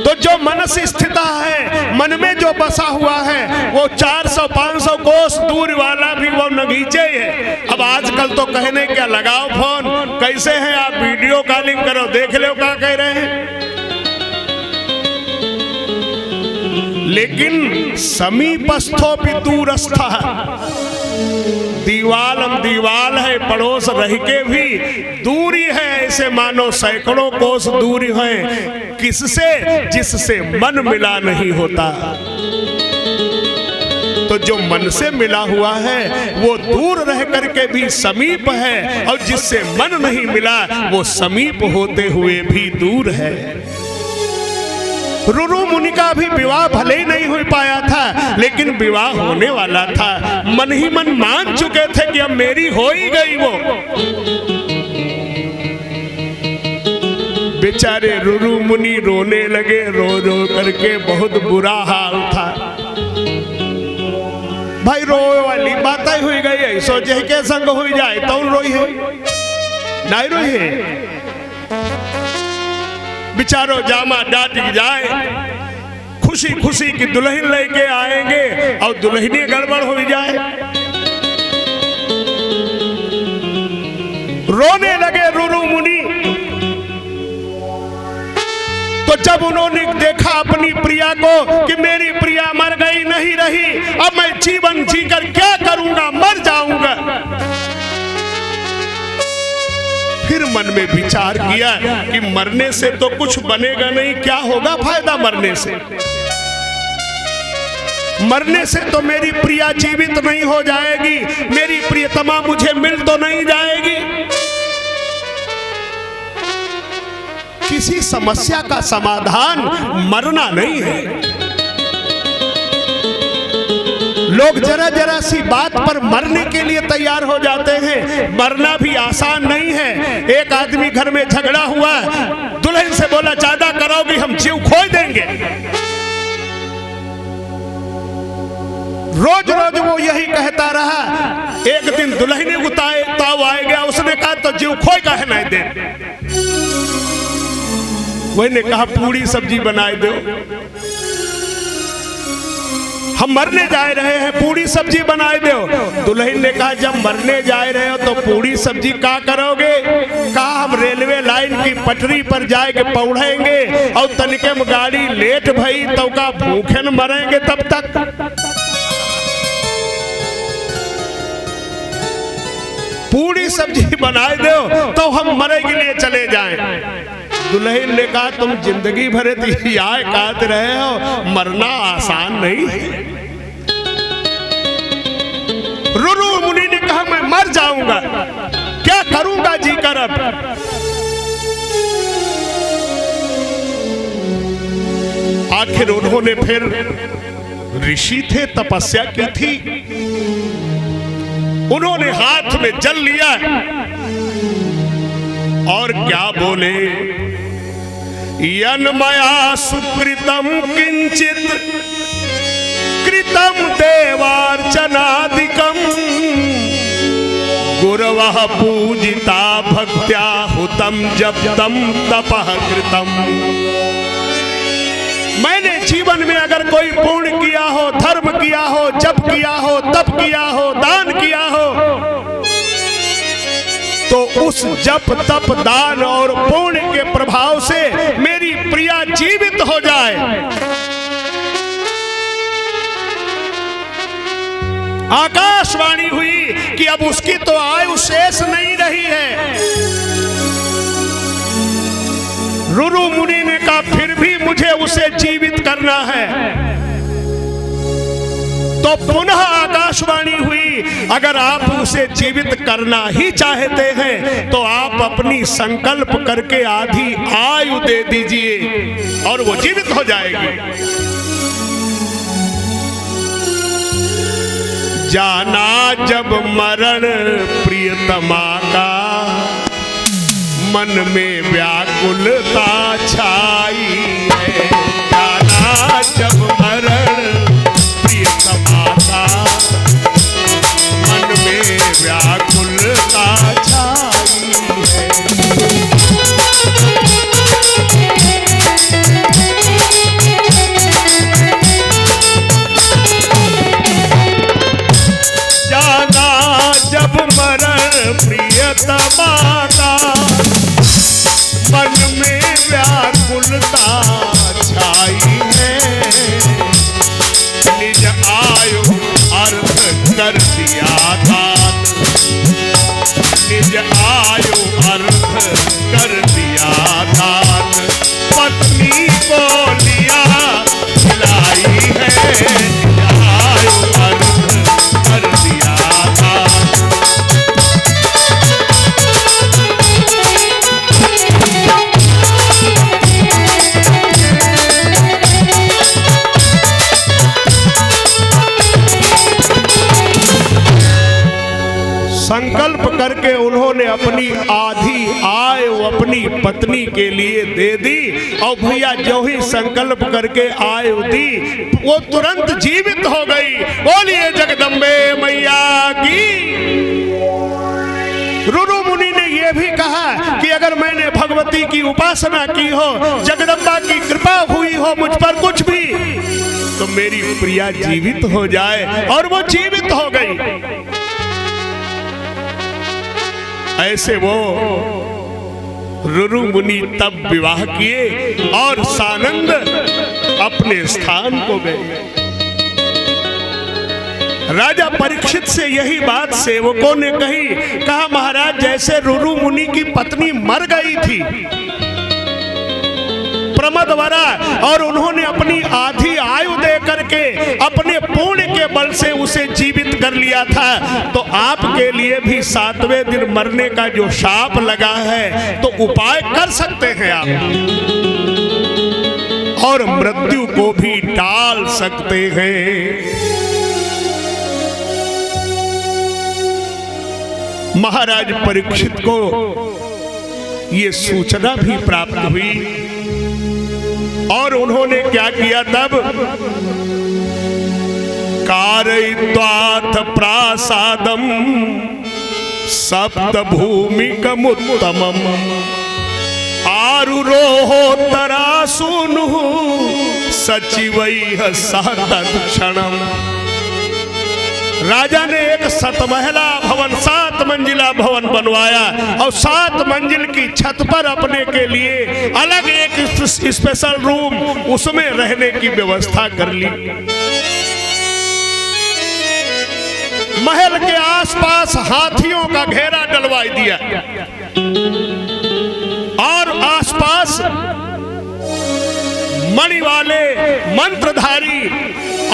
तो जो मन से स्थित है, मन में जो बसा हुआ है, वो 400-500 कोस दूर वाला भी वो नगीचे है। अब आजकल तो कहने क्या, लगाओ फोन, कैसे हैं आप, वीडियो कॉलिंग करो, देख लो क्या कह रहे हैं। लेकिन समीपस्थोपि दूरस्थः, दीवाल है, पड़ोस रह के भी दूरी है, ऐसे मानो सैकड़ों कोस दूरी है। किससे? जिससे मन मिला नहीं होता। तो जो मन से मिला हुआ है वो दूर रह करके भी समीप है, और जिससे मन नहीं मिला वो समीप होते हुए भी दूर है। रुरु मुनि का भी विवाह भले ही नहीं हो पाया था, लेकिन विवाह होने वाला था। मन ही मन मान चुके थे कि अब मेरी हो ही गई वो। बेचारे रुरु मुनि रोने लगे, रो रो करके, बहुत बुरा हाल था। भाई रो वाली बात ही हुई गई, सोचे के संग हो जाए तो रोई है, नहीं रोई है। बिचारो जामा डाट जाए, खुशी खुशी की दुल्हन लेके आएंगे और दुल्हनी गड़बड़ हो जाए। रोने लगे रुरु मुनि। तो जब उन्होंने देखा अपनी प्रिया को कि मेरी प्रिया मर गई, नहीं रही, अब मैं जीवन जीकर क्या करूंगा, मर जाऊंगा। फिर मन में विचार किया कि मरने से तो कुछ बनेगा नहीं, क्या होगा फायदा मरने से। मरने से तो मेरी प्रिया जीवित नहीं हो जाएगी, मेरी प्रियतमा मुझे मिल तो नहीं जाएगी। किसी समस्या का समाधान मरना नहीं है। लोग जरा जरा सी बात पर मरने के लिए तैयार हो जाते हैं। मरना भी आसान नहीं है। एक आदमी घर में झगड़ा हुआ, दुल्हन से बोला ज्यादा कराओगी हम जीव खो देंगे। रोज रोज वो यही कहता रहा। एक दिन दुल्हन उताए ताव आ गया, उसने कहा तो जीव खोई काहे नहीं दे। वही ने कहा पूरी सब्जी बनाए दो, हम मरने जा रहे हैं, पूरी सब्जी बनाए दो। दुल्हन ने कहा जब मरने जा रहे हो तो पूरी सब्जी का करोगे। कहा हम रेलवे लाइन की पटरी पर जाके पौड़ेंगे और तनिके में गाड़ी लेट भई तो का भूखे न मरेंगे तब तक। पूरी सब्जी बनाए दो तो हम मरे के लिए चले जाएं। दुल्हन ने कहा तुम जिंदगी भर आए काट रहे हो, मरना आसान नहीं है। रुरु मुनि ने कहा मैं मर जाऊंगा, क्या करूंगा जी कर। अब आखिर उन्होंने फिर, ऋषि थे, तपस्या की थी, उन्होंने हाथ में जल लिया और क्या बोले, यन्मया सुकृतम किंचित कृतम देवार्चनादिकम गुरवः पूजिता भक्त्या हुतम जप्तम तपः कृतम। मैंने जीवन में अगर कोई पुण्य किया हो, धर्म किया हो, जप किया हो, तप किया हो, दान किया हो, तो उस जप तप दान और पुण्य के प्रभाव से मेरी प्रिया जीवित हो जाए। आकाशवाणी हुई कि अब उसकी तो आयु शेष नहीं रही है। रुरु मुनि ने कहा फिर भी मुझे उसे जीवित करना है। तो पुनः आकाशवाणी हुई अगर आप उसे जीवित करना ही चाहते हैं तो आप अपनी संकल्प करके आधी आयु दे दीजिए और वो जीवित हो जाएगी। जाना जब मरण प्रियतमा का, मन में व्याकुलता छाई है। जाना जब मरण प्रियतमा का, मन में व्याकुलता छाई है। जाना जब मरण प्रियतमा का, मन में व्याकुलता छाई है। करके उन्होंने अपनी आधी आय अपनी पत्नी के लिए दे दी और भैया जो ही संकल्प करके आय दी वो तुरंत जीवित हो गई। बोलिए जगदम्बे मैया की। रुरु मुनि ने यह भी कहा कि अगर मैंने भगवती की उपासना की हो, जगदम्बा की कृपा हुई हो मुझ पर कुछ भी, तो मेरी प्रिया जीवित हो जाए, और वो जीवित हो गई। ऐसे वो रुरु मुनि तब विवाह किए और सानंद अपने स्थान को गए। राजा परीक्षित से यही बात सेवकों ने कही। कहा महाराज जैसे रुरु मुनि की पत्नी मर गई थी प्रमदवरा, और उन्होंने अपनी आधी आयु दे करके अपने पुण्य के बल से उसे जीवित कर लिया था, तो आपके लिए भी 7वें दिन मरने का जो शाप लगा है तो उपाय कर सकते हैं आप, और मृत्यु को भी टाल सकते हैं। महाराज परीक्षित को ये सूचना भी प्राप्त हुई और उन्होंने क्या किया तब, कारयित्वाथ प्रासादम सप्तभूमिकमुत्तमम् आरुरोहोत्तरासूनुः सचिवैः सह तत्क्षणम्। राजा ने एक 7 मंजिला भवन बनवाया और 7 मंजिल की छत पर अपने के लिए अलग एक स्पेशल रूम, उसमें रहने की व्यवस्था कर ली। महल के आसपास हाथियों का घेरा डलवा दिया और आसपास मणि वाले मंत्रधारी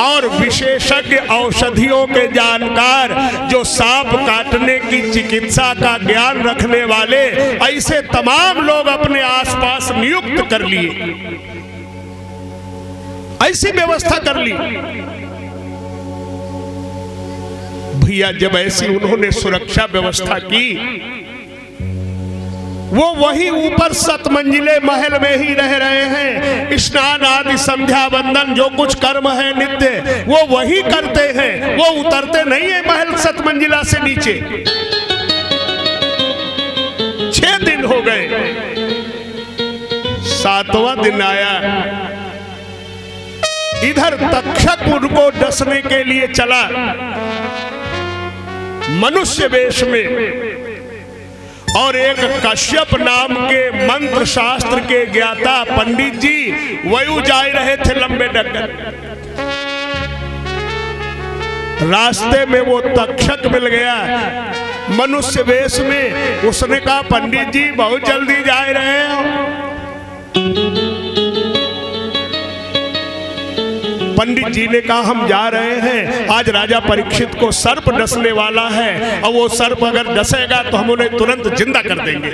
और विशेषज्ञ औषधियों के जानकार, जो सांप काटने की चिकित्सा का ज्ञान रखने वाले, ऐसे तमाम लोग अपने आसपास नियुक्त कर लिए। ऐसी व्यवस्था कर ली। भैया जब ऐसी उन्होंने सुरक्षा व्यवस्था की, वो वही ऊपर 7 मंजिले महल में ही रह रहे हैं। स्नान आदि संध्या वंदन जो कुछ कर्म है नित्य, वो वही करते हैं, वो उतरते नहीं है महल 7 मंजिला से नीचे। 6 दिन हो गए, 7वां दिन आया। इधर तक्षक उनको डसने के लिए चला मनुष्य वेश में, और एक कश्यप नाम के मंत्र शास्त्र के ज्ञाता पंडित जी वयु जा रहे थे लंबे डगर। रास्ते में वो तक्षक मिल गया मनुष्य वेश में। उसने कहा पंडित जी बहुत जल्दी जा रहे हो। पंडित जी ने कहा हम जा रहे हैं, आज राजा परीक्षित को सर्प डसने वाला है, और वो सर्प अगर डसेगा तो हम उन्हें तुरंत जिंदा कर देंगे,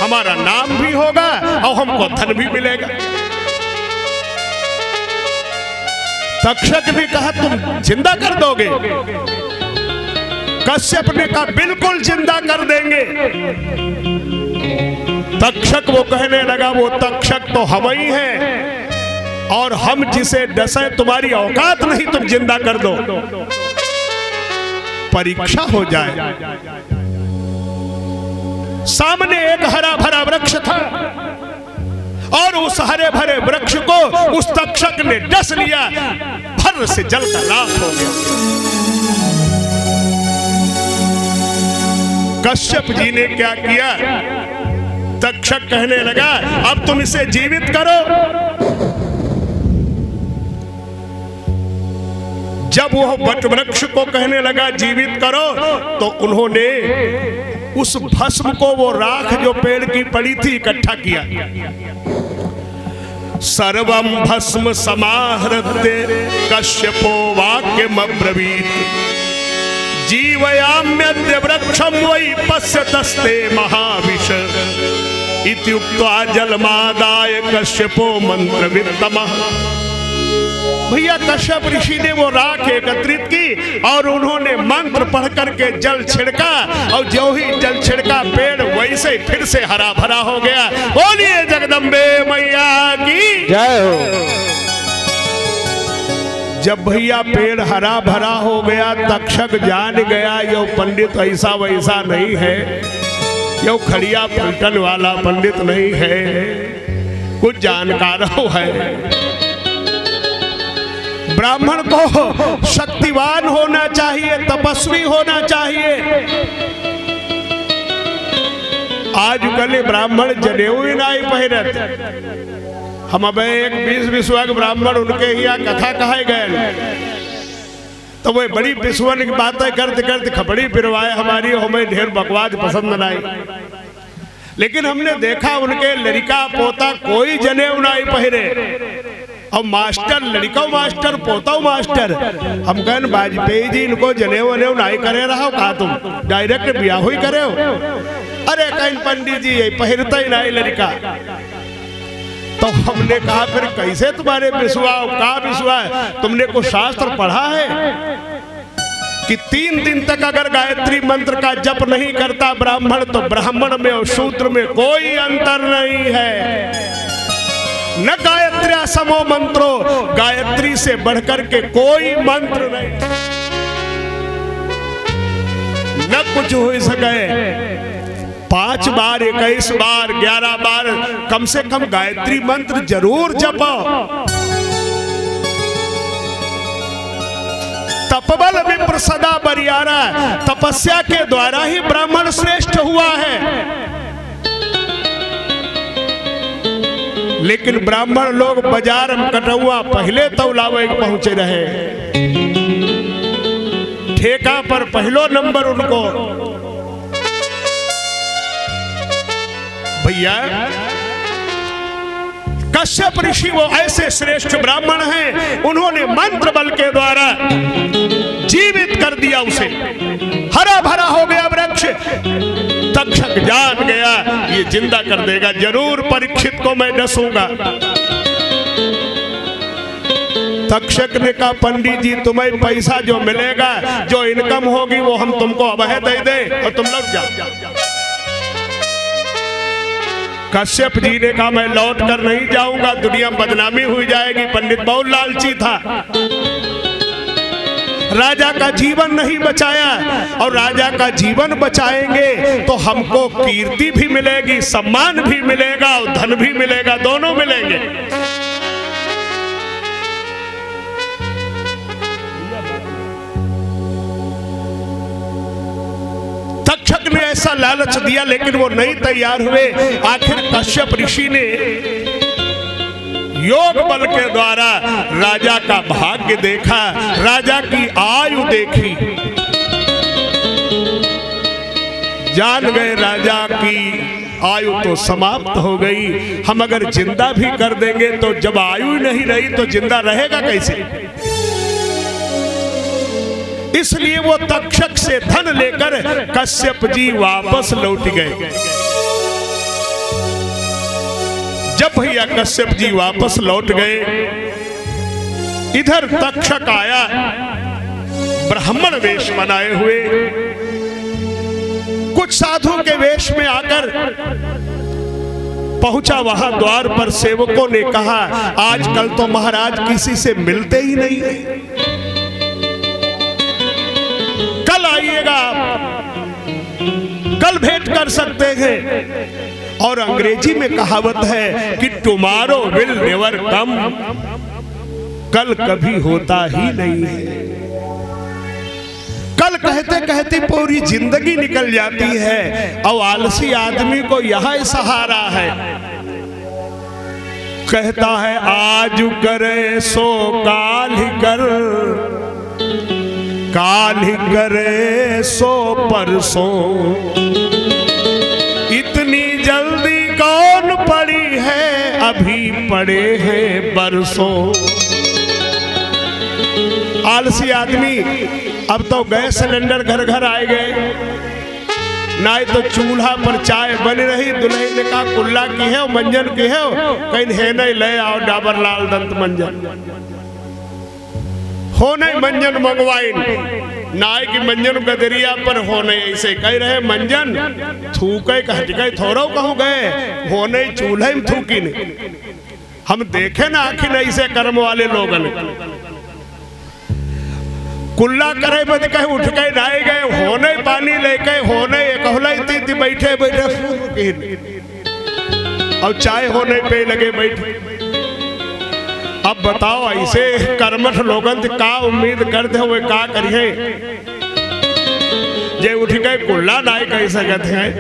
हमारा नाम भी होगा और हमको धन भी मिलेगा। तक्षक ने कहा तुम जिंदा कर दोगे? कश्यप ने कहा बिल्कुल जिंदा कर देंगे। तक्षक वो कहने लगा वो तक्षक तो हम ही हैं, और हम जिसे डसे तुम्हारी औकात नहीं, तुम जिंदा कर दो, परीक्षा हो जाए। सामने एक हरा भरा वृक्ष था और उस हरे भरे वृक्ष को उस तक्षक ने डस लिया, भर से जलकर राख हो गया। कश्यप जी ने क्या किया, तक्षक कहने लगा अब तुम इसे जीवित करो। जब वो वट वृक्ष को कहने लगा जीवित करो, तो उन्होंने उस भस्म को, वो राख जो पेड़ की पड़ी थी, इकट्ठा किया। सर्वं भस्म समाहृत्य कश्यपो वाक्यमब्रवीत् जीवयाम्यद्य वृक्षं वै पश्यतस्ते महाविश इत्युक्त्वा जलमादाय कश्यपो मंत्रवित्तमः। भैया कश्यप ऋषि ने वो राख एकत्रित की और उन्होंने मंत्र पढ़ करके जल छिड़का, और जो ही जल छिड़का पेड़ वैसे फिर से हरा भरा हो गया। बोलिए जगदम्बे मैया की जय हो। जब भैया पेड़ हरा भरा हो गया, तक्षक जान गया यो पंडित ऐसा वैसा नहीं है, यो खड़िया पलटन वाला पंडित नहीं है, कुछ जानकार है। ब्राह्मण को शक्तिवान होना चाहिए, तपस्वी होना चाहिए। आज कल ब्राह्मण जनेऊ ही नहीं पहिरत। हम अब एक 20 विश्वा के ब्राह्मण उनके यहाँ कथा कहे गए, तो वो बड़ी विश्वन की बातें करते करते खपड़ी पिरवाए हमारी, हमें ढेर बकवास पसंद नहीं। लेकिन हमने देखा उनके लड़का पोता कोई जनेऊ नहीं पहिरे, और मास्टर लड़का मास्टर पोता मास्टर। हम कहन वाजपेयी जी इनको जनेऊ वनेऊ नहीं करे रहा कहा, तुम डायरेक्ट ब्याह ही करे हो। अरे कहीं पंडित जी पहिरता ही नहीं लड़का। तो हमने कहा फिर कैसे तुम्हारे विश्वा का विश्वा है, तुमने कुछ शास्त्र पढ़ा है कि 3 दिन तक अगर गायत्री मंत्र का जप नहीं करता ब्राह्मण, तो ब्राह्मण में और शूद्र में कोई अंतर नहीं है। न गायत्री समो मंत्रो, गायत्री से बढ़कर के कोई मंत्र नहीं, न कुछ हो सके। 5 बार 21 बार 11 बार कम से कम गायत्री मंत्र जरूर जपो। तपबल विप्र सदा बरियारा, तपस्या के द्वारा ही ब्राह्मण श्रेष्ठ हुआ है। लेकिन ब्राह्मण लोग बाजार में कटौआ पहले तौलावे पहुंचे रहे, ठेका पर पहलो नंबर उनको। भैया कश्यप ऋषि वो ऐसे श्रेष्ठ ब्राह्मण हैं, उन्होंने मंत्र बल के द्वारा जीवित कर दिया उसे, हरा भरा हो गया वृक्ष। तक्षक जान गया ये जिंदा कर देगा, जरूर परीक्षित को मैं डसूंगा। तक्षक ने कहा पंडित जी तुम्हें पैसा जो मिलेगा, जो इनकम होगी वो हम तुमको अवह दे दे और तुम लौट जाओ। कश्यप जी ने कहा मैं लौट कर नहीं जाऊंगा, दुनिया में बदनामी हुई जाएगी। पंडित बहुत लालची था, राजा का जीवन नहीं बचाया, और राजा का जीवन बचाएंगे तो हमको कीर्ति भी मिलेगी, सम्मान भी मिलेगा और धन भी मिलेगा, दोनों मिलेंगे। तक्षक ने ऐसा लालच दिया लेकिन वो नहीं तैयार हुए। आखिर कश्यप ऋषि ने योग बल के द्वारा राजा का भाग्य देखा, राजा की आयु देखी, जान गए राजा की आयु तो समाप्त हो गई। हम अगर जिंदा भी कर देंगे तो जब आयु नहीं रही तो जिंदा रहेगा कैसे। इसलिए वो तक्षक से धन लेकर कश्यप जी वापस लौट गए। जब भैया कश्यप जी वापस लौट गए, इधर तक्षक आया ब्राह्मण वेश बनाए हुए, कुछ साधु के वेश में आकर पहुंचा। वहां द्वार पर सेवकों ने कहा आजकल तो महाराज किसी से मिलते ही नहीं, कल आइएगा आप, कल भेंट कर सकते हैं। और अंग्रेजी में कहावत है कि टुमारो विल नेवर कम, कल कभी होता ही नहीं है। कल कहते कहते पूरी जिंदगी निकल जाती है और आलसी आदमी को यह सहारा है। कहता है आज करे सो काल ही कर, काल ही करे सो परसों, इतनी जल्दी कौन पड़ी है, अभी पड़े हैं बरसों। आलसी आदमी अब तो गैस सिलेंडर घर घर आए गए, ना तो चूल्हा पर चाय बन रही। दुल्हन ने कहा कुल्ला की है मंजन की है, कहीं है नहीं ले आओ डाबर लाल दंत मंजन। हो नहीं मंजन मंगवाइन नाय की मंजन गदरिया पर हो नहीं ऐसे कह रहे मंजन थूके हटके थोड़ो कहूँ गए हो नहीं चूल्हे में थूकी नहीं। हम देखे ना आखिर ऐसे कर्म वाले लोगन कुल्ला करे बद कहे उठ के नहाए गए हो नहीं पानी लेके हो नहीं कहला इतनी बैठे बैठे अब चाय होने पे लगे बैठे। अब बताओ ऐसे कर्मठ लोगन का उम्मीद करते हुए का करिए जे उठ गए कुल्ला नाई कह सकते हैं।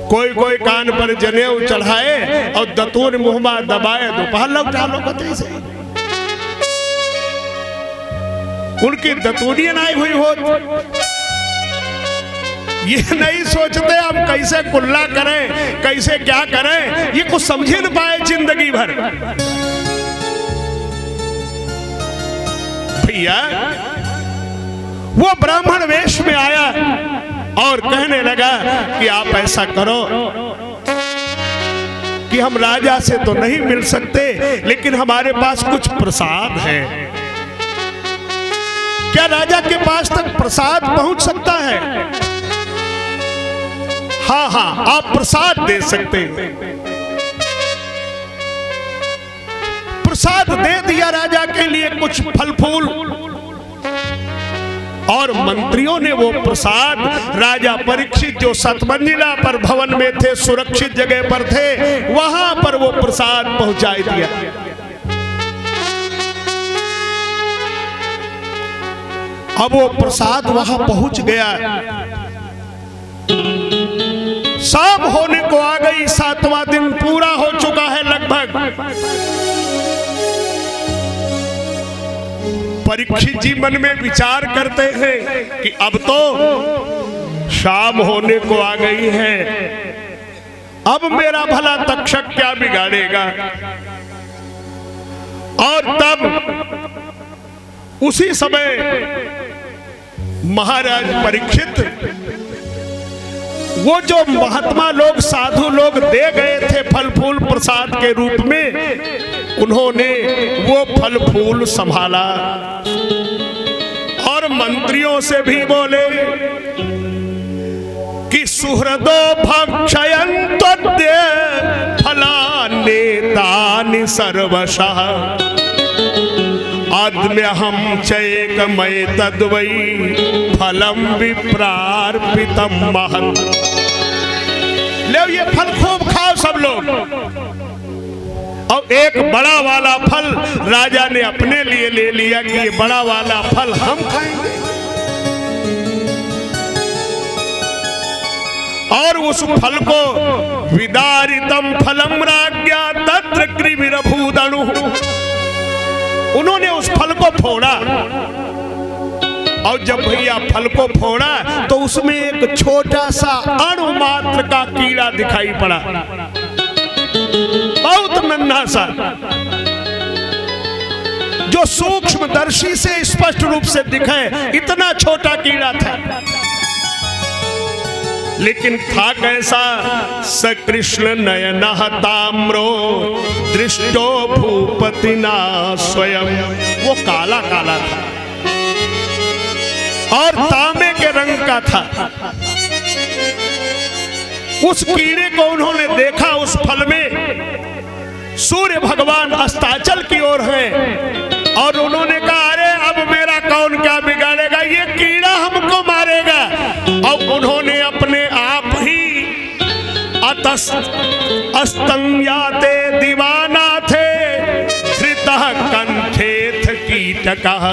कोई कोई कान पर जनेऊ चढ़ाए और दतूर मुहमा दबाए दोपहर लौटा लो से उनकी दतूरी नाई हुई हो। ये नहीं सोचते हम कैसे कुल्ला करें कैसे क्या करें, ये कुछ समझ न पाए जिंदगी भर। भैया वो ब्राह्मण वेश में आया और कहने लगा कि आप ऐसा करो कि हम राजा से तो नहीं मिल सकते लेकिन हमारे पास कुछ प्रसाद है। क्या राजा के पास तक प्रसाद पहुंच सकता है? हाँ हाँ आप प्रसाद दे सकते हैं। प्रसाद दे दिया राजा के लिए कुछ फल फूल और मंत्रियों ने वो प्रसाद राजा परीक्षित जो 7 मंजिला पर भवन में थे सुरक्षित जगह पर थे वहां पर वो प्रसाद पहुंचा दिया। अब वो प्रसाद वहां पहुंच गया। शाम होने को आ गई, 7वां दिन पूरा हो चुका है लगभग। परीक्षित जी मन में विचार करते हैं कि अब तो शाम होने को आ गई है, अब मेरा भला तक्षक क्या बिगाड़ेगा। और तब उसी समय महाराज परीक्षित वो जो महात्मा लोग साधु लोग दे गए थे फल फूल प्रसाद के रूप में, उन्होंने वो फल फूल संभाला और मंत्रियों से भी बोले कि सुहृदो भक्षयन्तो फलानि तानि सर्वशः आद्म्यहं चैकमय तद्वै फलम विप्रार्पितम महत्। ले ये फल खूब खाओ सब लोग। और एक बड़ा वाला फल राजा ने अपने लिए ले लिया कि ये बड़ा वाला फल हम खाएंगे। और उस फल को विदारितम फलम राज्ञा तत्र कृमिरभूदणु, उन्होंने उस फल को फोड़ा और जब भैया फल को फोड़ा तो उसमें एक छोटा सा अणु मात्र का कीड़ा दिखाई पड़ा, बहुत नन्हा सा, जो सूक्ष्मदर्शी से स्पष्ट रूप से दिखे इतना छोटा कीड़ा था। लेकिन था कैसा? सकृष्ण नयनः ताम्रो दृष्टो भूपतिना स्वयं, वो काला काला था और तांबे के रंग का था। उस कीड़े को उन्होंने देखा, उस फल में सूर्य भगवान अस्ताचल की ओर है और उन्होंने कहा अरे अब मेरा कौन क्या बिगाड़ेगा, ये कीड़ा हमको मारेगा। और उन्होंने अपने आप ही अस्तंयाते दीवाना थे धृतः कंठेथ कीटकः,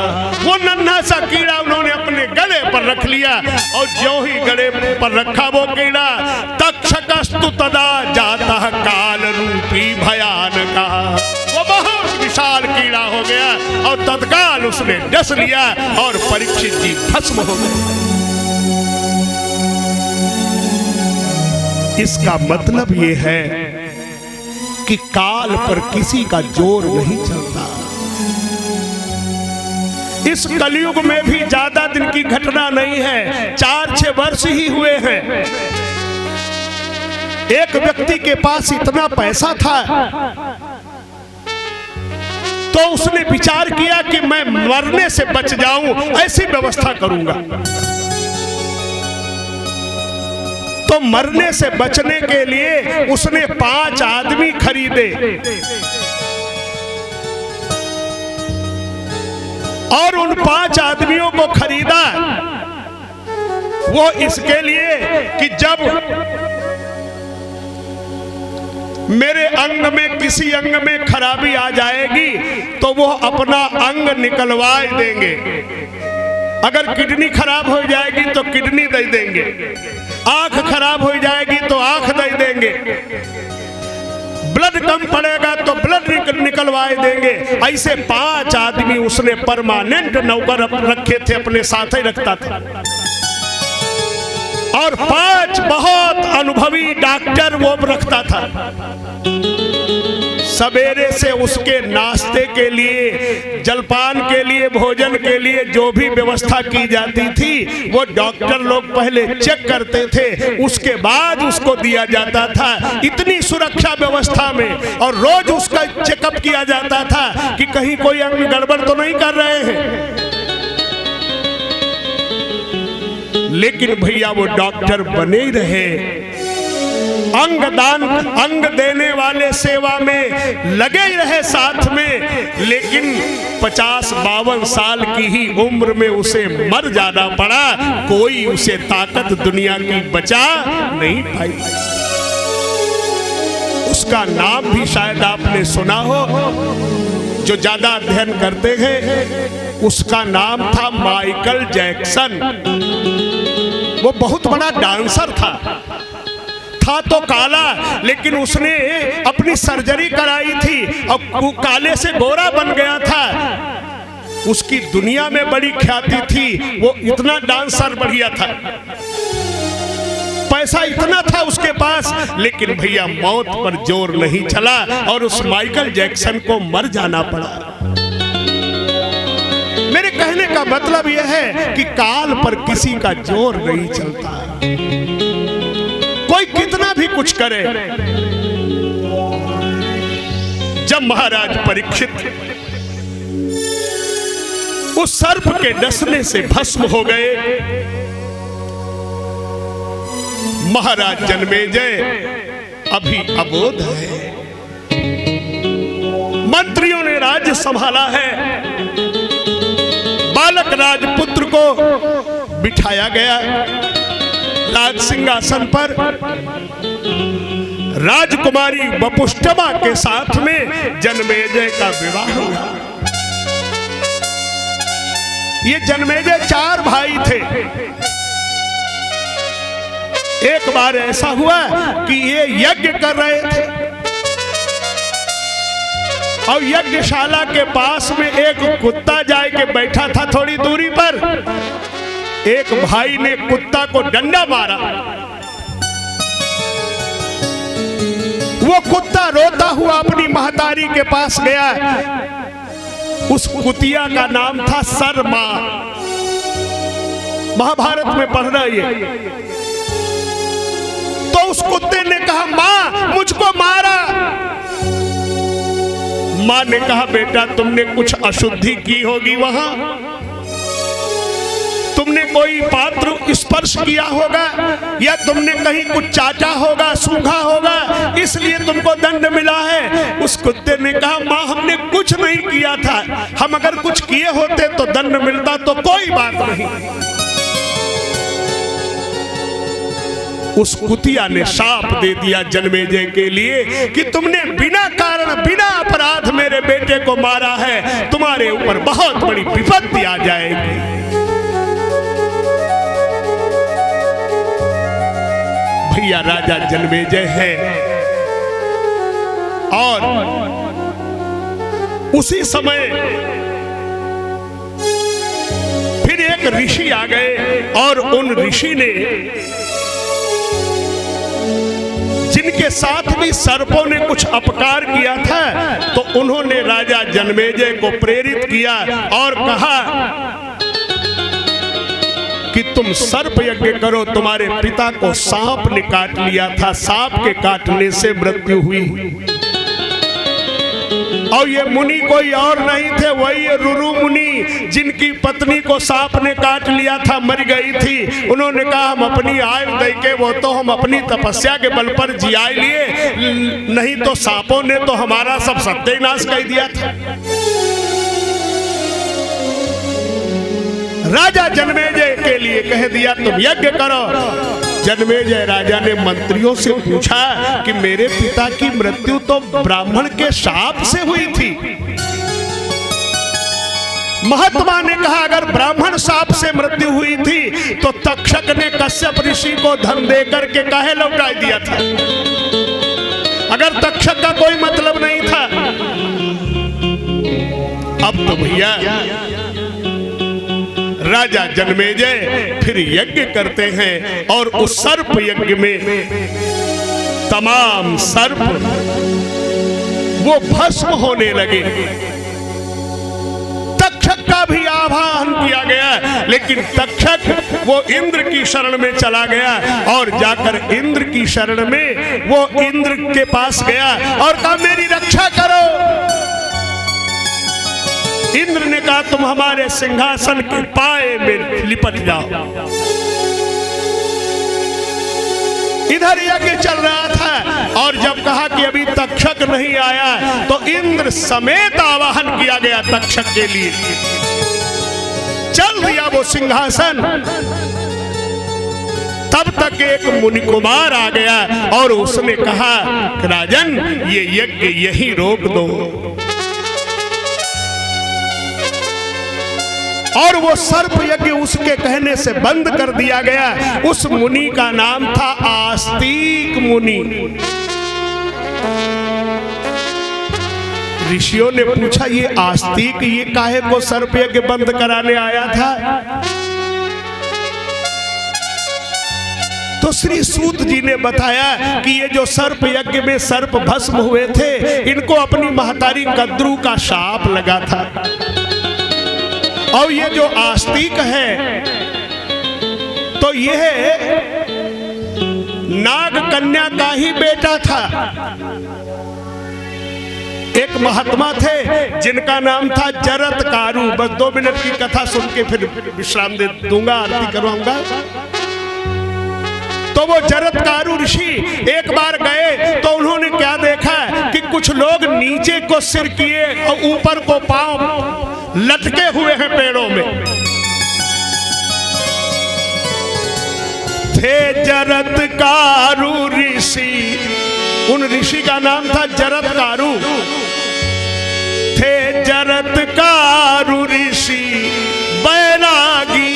वो नन्हा सा कीड़ा उन्होंने अपने गले पर रख लिया और जो ही गले पर रखा वो कीड़ा तक्षकस्तु तदा जातः काल रूपी भयानकः, वो बहुत विशाल कीड़ा हो गया और तत्काल उसने डस लिया और परीक्षित जी भस्म हो गए। इसका मतलब ये है कि काल पर किसी का जोर नहीं चलता। इस कलयुग में भी ज्यादा दिन की घटना नहीं है, 4-6 वर्ष ही हुए हैं। एक व्यक्ति के पास इतना पैसा था तो उसने विचार किया कि मैं मरने से बच जाऊं, ऐसी व्यवस्था करूंगा। तो मरने से बचने के लिए उसने 5 आदमी खरीदे और उन 5 आदमियों को खरीदा वो इसके लिए कि जब मेरे अंग में किसी अंग में खराबी आ जाएगी तो वो अपना अंग निकलवा देंगे। अगर किडनी खराब हो जाएगी तो किडनी दे देंगे, आंख खराब हो जाएगी तो आंख दे देंगे, ब्लड कम पड़ेगा तो ब्लड निकलवाए देंगे। ऐसे 5 आदमी उसने परमानेंट नौकर रखे थे, अपने साथ ही रखता था। और 5 बहुत अनुभवी डॉक्टर वो रखता था। सवेरे से उसके नाश्ते के लिए, जलपान के लिए, भोजन के लिए जो भी व्यवस्था की जाती थी वो डॉक्टर लोग पहले चेक करते थे, उसके बाद उसको दिया जाता था। इतनी सुरक्षा व्यवस्था में, और रोज उसका चेकअप किया जाता था कि कहीं कोई अंग गड़बड़ तो नहीं कर रहे हैं। लेकिन भैया वो डॉक्टर बने ही रहे, अंगदान, अंग देने वाले सेवा में लगे ही रहे साथ में। लेकिन 50-52 साल की ही उम्र में उसे मर जाना पड़ा। कोई उसे ताकत दुनिया की बचा नहीं पाई। उसका नाम भी शायद आपने सुना हो, जो ज्यादा अध्ययन करते हैं। उसका नाम था माइकल जैक्सन। वो बहुत बड़ा डांसर था तो काला, लेकिन उसने अपनी सर्जरी कराई थी और वो काले से गोरा बन गया था। उसकी दुनिया में बड़ी ख्याति थी, वो इतना डांसर बढ़िया था, पैसा इतना था उसके पास। लेकिन भैया मौत पर जोर नहीं चला और उस माइकल जैक्सन को मर जाना पड़ा। मेरे कहने का मतलब यह है कि काल पर किसी का जोर नहीं चलता, कोई कितना भी कुछ करे। जब महाराज परीक्षित उस सर्प के डसने से भस्म हो गए, महाराज जन्मेजय अभी अबोध है। मंत्रियों ने राज्य संभाला है, बालक राजपुत्र को बिठाया गया राज सिंहासन पर। राजकुमारी वपुष्टमा के साथ में जन्मेजय का विवाह हुआ। ये जन्मेजय 4 भाई थे। एक बार ऐसा हुआ कि ये यज्ञ कर रहे थे और यज्ञशाला के पास में एक कुत्ता जाके बैठा था थोड़ी दूरी पर। एक भाई ने कुत्ता को डंडा मारा, वो कुत्ता रोता हुआ अपनी महतारी के पास गया। उस कुतिया का नाम था शर्मा, महाभारत में पढ़ रहा है। तो उस कुत्ते ने कहा, मां मुझको मारा। मां ने कहा, बेटा तुमने कुछ अशुद्धि की होगी, वहां तुमने कोई पात्र स्पर्श किया होगा या तुमने कहीं कुछ चाटा होगा, सूंघा होगा, इसलिए तुमको दंड मिला है। उस कुत्ते ने कहा, मां हमने कुछ नहीं किया था, हम अगर कुछ किए होते तो दंड मिलता तो कोई बात नहीं। उस कुतिया ने शाप दे दिया जन्मेजय के लिए कि तुमने बिना कारण, बिना अपराध मेरे बेटे को मारा है, तुम्हारे ऊपर बहुत बड़ी विपत्ति आ जाएगी। भैया राजा जन्मेजय है और उसी समय फिर एक ऋषि आ गए और उन ऋषि ने, जिनके साथ भी सर्पों ने कुछ अपकार किया था, तो उन्होंने राजा जन्मेजय को प्रेरित किया और कहा कि तुम सर्प यज्ञ करो। तुम्हारे पिता को सांप ने काट लिया था, सांप के काटने से मृत्यु हुई और ये मुनि कोई और नहीं थे, वही रुरु मुनि जिनकी पत्नी को सांप ने काट लिया था, मर गई थी। उन्होंने कहा हम अपनी आयु दे के वो तो हम अपनी तपस्या के बल पर जिया लिए, नहीं तो सांपों ने तो हमारा सब सत्यानाश कर दिया था। राजा जन्मेजय के लिए कह दिया तुम यज्ञ करो। जन्मेजय राजा ने मंत्रियों से पूछा कि मेरे पिता की मृत्यु तो ब्राह्मण के शाप से हुई थी। महात्मा ने कहा अगर ब्राह्मण शाप से मृत्यु हुई थी तो तक्षक ने कश्यप ऋषि को धन देकर के काहे लौटा दिया था? अगर तक्षक का कोई मतलब नहीं था। अब तो भैया राजा जन्मेजय फिर यज्ञ करते हैं और उस सर्प यज्ञ में तमाम सर्प वो भस्म होने लगे। तक्षक का भी आवाहन किया गया, लेकिन तक्षक वो इंद्र की शरण में चला गया और जाकर इंद्र की शरण में वो इंद्र के पास गया और कहा मेरी रक्षा करो। इंद्र ने कहा तुम हमारे सिंहासन के पाए में लिपट जाओ। इधर यज्ञ चल रहा था और जब कहा कि अभी तक्षक नहीं आया तो इंद्र समेत आवाहन किया गया तक्षक के लिए। चल दिया वो सिंहासन। तब तक एक मुनि कुमार आ गया और उसने कहा राजन ये यज्ञ यहीं रोक दो। और वो सर्प यज्ञ उसके कहने से बंद कर दिया गया। उस मुनि का नाम था आस्तिक मुनि। ऋषियों ने पूछा ये आस्तिक ये काहे को सर्प यज्ञ बंद कराने आया था? तो श्री सूत जी ने बताया कि ये जो सर्प यज्ञ में सर्प भस्म हुए थे इनको अपनी महतारी कद्रू का शाप लगा था। और ये जो आस्तिक है तो यह नाग कन्या का ही बेटा था। एक महात्मा थे जिनका नाम था जरत्कारु। बस 2 मिनट की कथा सुन के फिर विश्राम दे दूंगा, आरती करवाऊंगा। तो वो जरत्कारु ऋषि एक बार गए तो उन्होंने क्या देखा कि कुछ लोग नीचे को सिर किए और ऊपर को पांव लटके हुए हैं पेड़ों में। थे जरत्कारु ऋषि, उन ऋषि का नाम था जरत्कारु। थे जरत्कारु ऋषि बैरागी,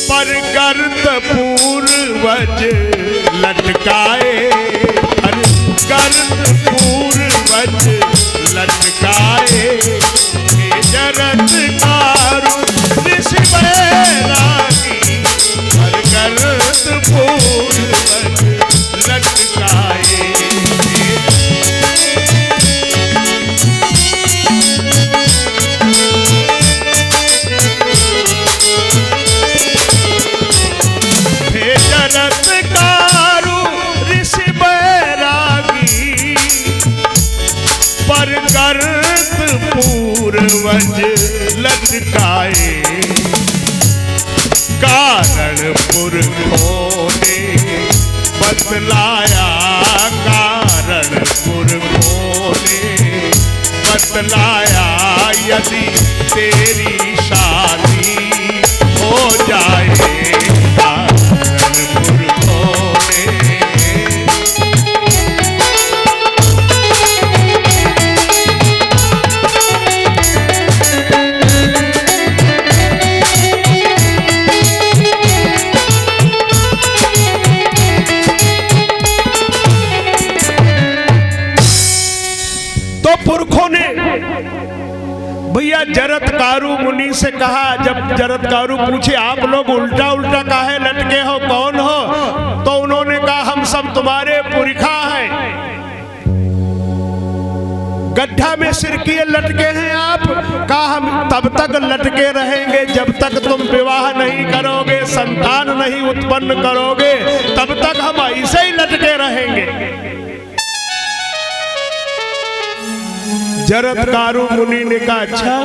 पर गर्त पूर्वज लटकाए, गर्त पूर्वज लटकाए। जरत्कारु ऋषि बैरागी, पर गर्त पूर्वज लटकाए। जरत्कारु ऋषि बैरागी, पर गर्त पूर्वज लटकाए। कारण पुरखों ने बतलाया, कारण पुरखों ने बतलाया, यदि तेरी शादी हो जाए। पुरखों ने भैया जरत्कारु मुनि से कहा, जब जरत्कारु पूछे आप लोग उल्टा उल्टा काहे लटके हो, कौन हो? तो उन्होंने कहा हम सब तुम्हारे पुरखा हैं। गड्ढा में सिर किए लटके हैं आप? कहा हम तब तक लटके रहेंगे जब तक तुम विवाह नहीं करोगे, संतान नहीं उत्पन्न करोगे, तब तक हम ऐसे ही लटके रहेंगे। जरत्कारु मुनि ने कहा अच्छा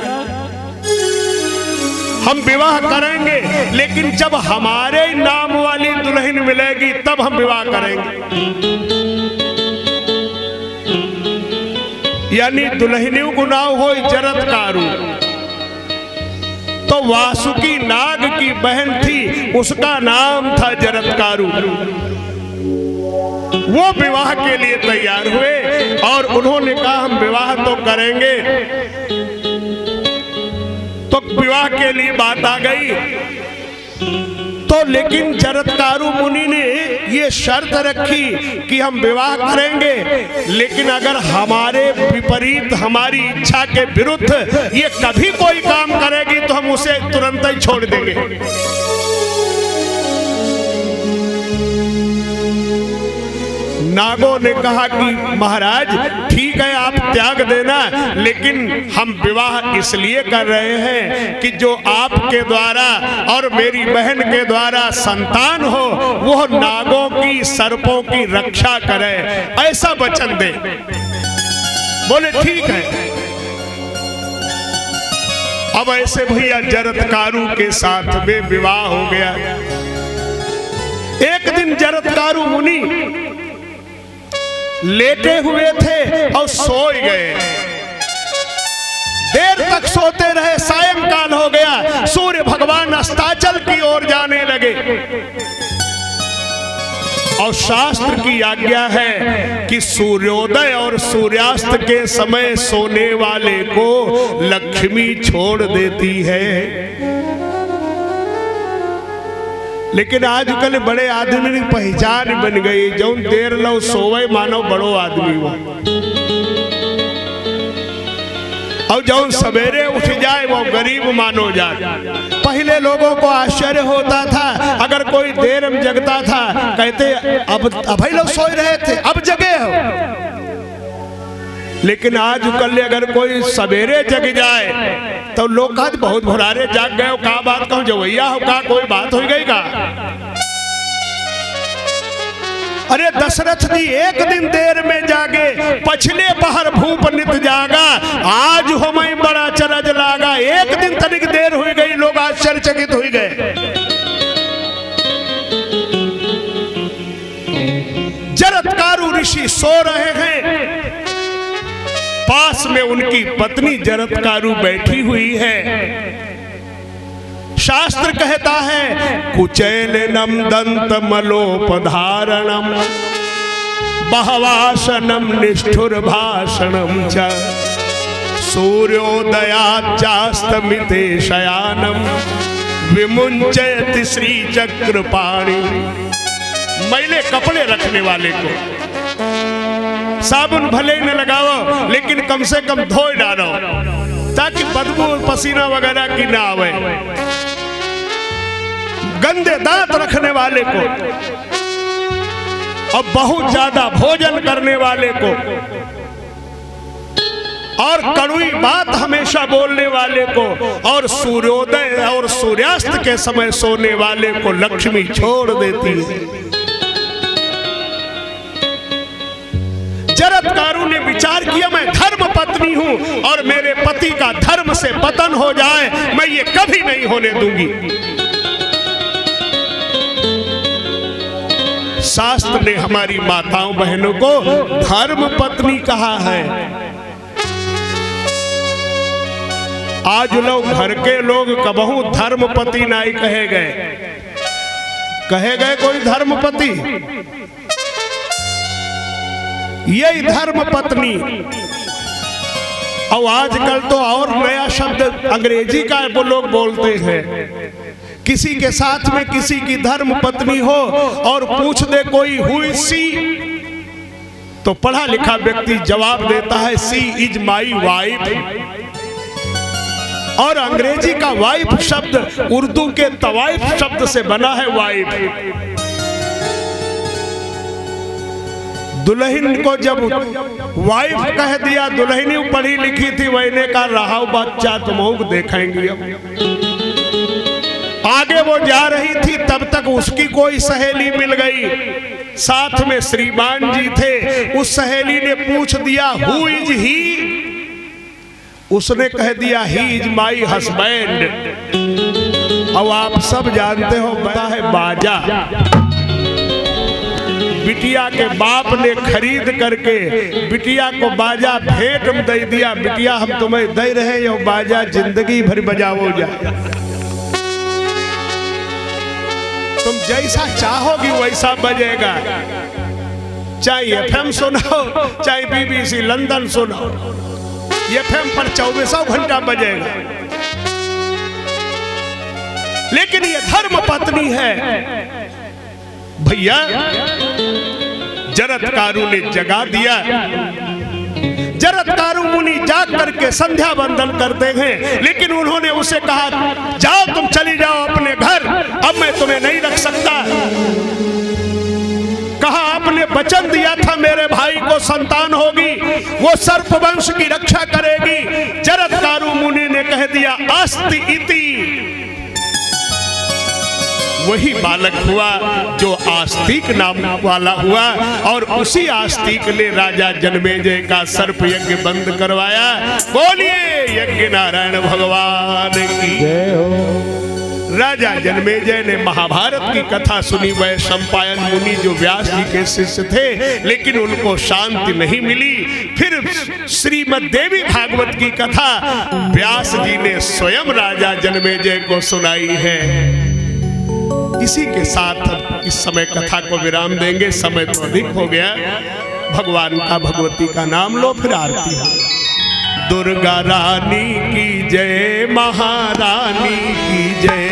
हम विवाह करेंगे, लेकिन जब हमारे नाम वाली दुल्हन मिलेगी तब हम विवाह करेंगे। यानी दुल्हनियों को नाम हो जरत्कारु। तो वासुकी नाग की बहन थी, उसका नाम था जरत्कारु। वो विवाह के लिए तैयार हुए और उन्होंने कहा हम विवाह तो करेंगे। तो विवाह के लिए बात आ गई। तो लेकिन जरत्कारु मुनि ने ये शर्त रखी कि हम विवाह करेंगे, लेकिन अगर हमारे विपरीत, हमारी इच्छा के विरुद्ध ये कभी कोई काम करेगी तो हम उसे तुरंत ही छोड़ देंगे। नागों ने कहा कि महाराज ठीक है आप त्याग देना, लेकिन हम विवाह इसलिए कर रहे हैं कि जो आपके द्वारा और मेरी बहन के द्वारा संतान हो वो नागों की, सर्पों की रक्षा करे, ऐसा वचन दे। बोले ठीक है। अब ऐसे भैया जरत्कारु के साथ में विवाह हो गया। एक दिन जरत्कारु मुनि लेटे हुए थे और सो गए। देर तक सोते रहे, सायंकाल हो गया, सूर्य भगवान अस्ताचल की ओर जाने लगे। और शास्त्र की आज्ञा है कि सूर्योदय और सूर्यास्त के समय सोने वाले को लक्ष्मी छोड़ देती है। लेकिन आजकल बड़े आदमी की पहचान बन गई, जो देर लो सोवे मानो बड़ो आदमी हो, और जो सवेरे उठ जाए वो गरीब मानो जाए। पहले लोगों को आश्चर्य होता था, अगर कोई देर में जगता था कहते अब अभी लोग सो रहे थे अब जगे हो। लेकिन आजकल अगर कोई सवेरे जग जाए तो लोग कहते बहुत भुरारे जाग गए हो, का बात कहूं जवैया हो, का कोई बात हो गई का। अरे दशरथ जी एक दिन देर में जागे, पछले पहर भूप नित जागा, आज हो मैं बड़ा चरज लागा। एक दिन तनिक देर हुई गई, लोग आश्चर्यचकित हुई गए। जरत्कारु ऋषि सो रहे हैं, पास में उनकी पत्नी जरत्कारु बैठी हुई है। शास्त्र कहता है कुचैलनम दंत मलोपधारणम बहवासनम निष्ठुर भाषणम च सूर्योदयाच्चास्तमिते शयानम विमुंचयति श्री चक्रपाणि। मैले कपड़े रखने वाले को साबुन भले न लगाओ, लेकिन कम से कम धोए डालो ताकि बदबू पसीना वगैरह की ना आवे। गंदे दांत रखने वाले को और बहुत ज्यादा भोजन करने वाले को और कड़वी बात हमेशा बोलने वाले को और सूर्योदय और सूर्यास्त के समय सोने वाले को लक्ष्मी छोड़ देती है। जरत्कारु ने विचार किया मैं धर्म पत्नी हूं और मेरे पति का धर्म से पतन हो जाए, मैं ये कभी नहीं होने दूंगी। शास्त्र ने हमारी माताओं बहनों को धर्म पत्नी कहा है। आज लोग घर के लोग कबहू धर्मपति नहीं कहे गए कोई धर्मपति, यही धर्म पत्नी। और आजकल तो और नया शब्द अंग्रेजी का वो लोग बोलते हैं। किसी के साथ में किसी की धर्म पत्नी हो और पूछ दे कोई हुई सी, तो पढ़ा लिखा व्यक्ति जवाब देता है सी इज माई वाइफ। और अंग्रेजी का वाइफ शब्द उर्दू के तवाइफ शब्द से बना है वाइफ। दुल्हन को जब वाइफ कह दिया, दुल्हनी पढ़ी लिखी थी, वहीने का रहा बच्चा तुम देखेंगे। आगे वो जा रही थी, तब तक उसकी कोई सहेली मिल गई, साथ में श्रीमान जी थे। उस सहेली ने पूछ दिया हु इज ही, उसने कह दिया ही इज माई हस्बैंड। अब आप सब जानते हो बता है बाजा, बिटिया के बाप ने खरीद करके बिटिया को बाजा भेंट में दे दिया। बिटिया हम तुम्हें दे रहे हो बाजा, जिंदगी भर बजाओ जाए, तुम जैसा चाहोगी वैसा बजेगा, चाहे एफएम सुनाओ चाहे बीबीसी लंदन सुनाओ, एफएम पर 24 घंटा बजेगा। लेकिन ये धर्म पत्नी है भैया। जरत्कारु ने जगा दिया। जरत्कारु मुनि जाग करके संध्या वंदन करते हैं, लेकिन उन्होंने उसे कहा जाओ तुम चली जाओ अपने घर, अब मैं तुम्हें नहीं रख सकता। कहा आपने वचन दिया था मेरे भाई को संतान होगी, वो सर्प वंश की रक्षा करेगी। जरत्कारु मुनि ने कह दिया अस्ति इति, वही बालक हुआ जो आस्तिक नाम वाला हुआ, और उसी आस्तिक ने राजा जन्मेजय का सर्प यज्ञ बंद करवाया। बोलिए यज्ञ नारायण भगवान की जय हो। राजा जन्मेजय ने महाभारत की कथा सुनी। वह सम्पायन मुनि जो व्यास जी के शिष्य थे, लेकिन उनको शांति नहीं मिली। फिर श्रीमद् देवी भागवत की कथा व्यास जी ने स्वयं राजा जन्मेजय को सुनाई है। इसी के साथ इस समय कथा को विराम देंगे, समय तो अधिक हो गया। भगवान का भगवती का नाम लो, फिर आरती हो। दुर्गा रानी की जय, महारानी की जय।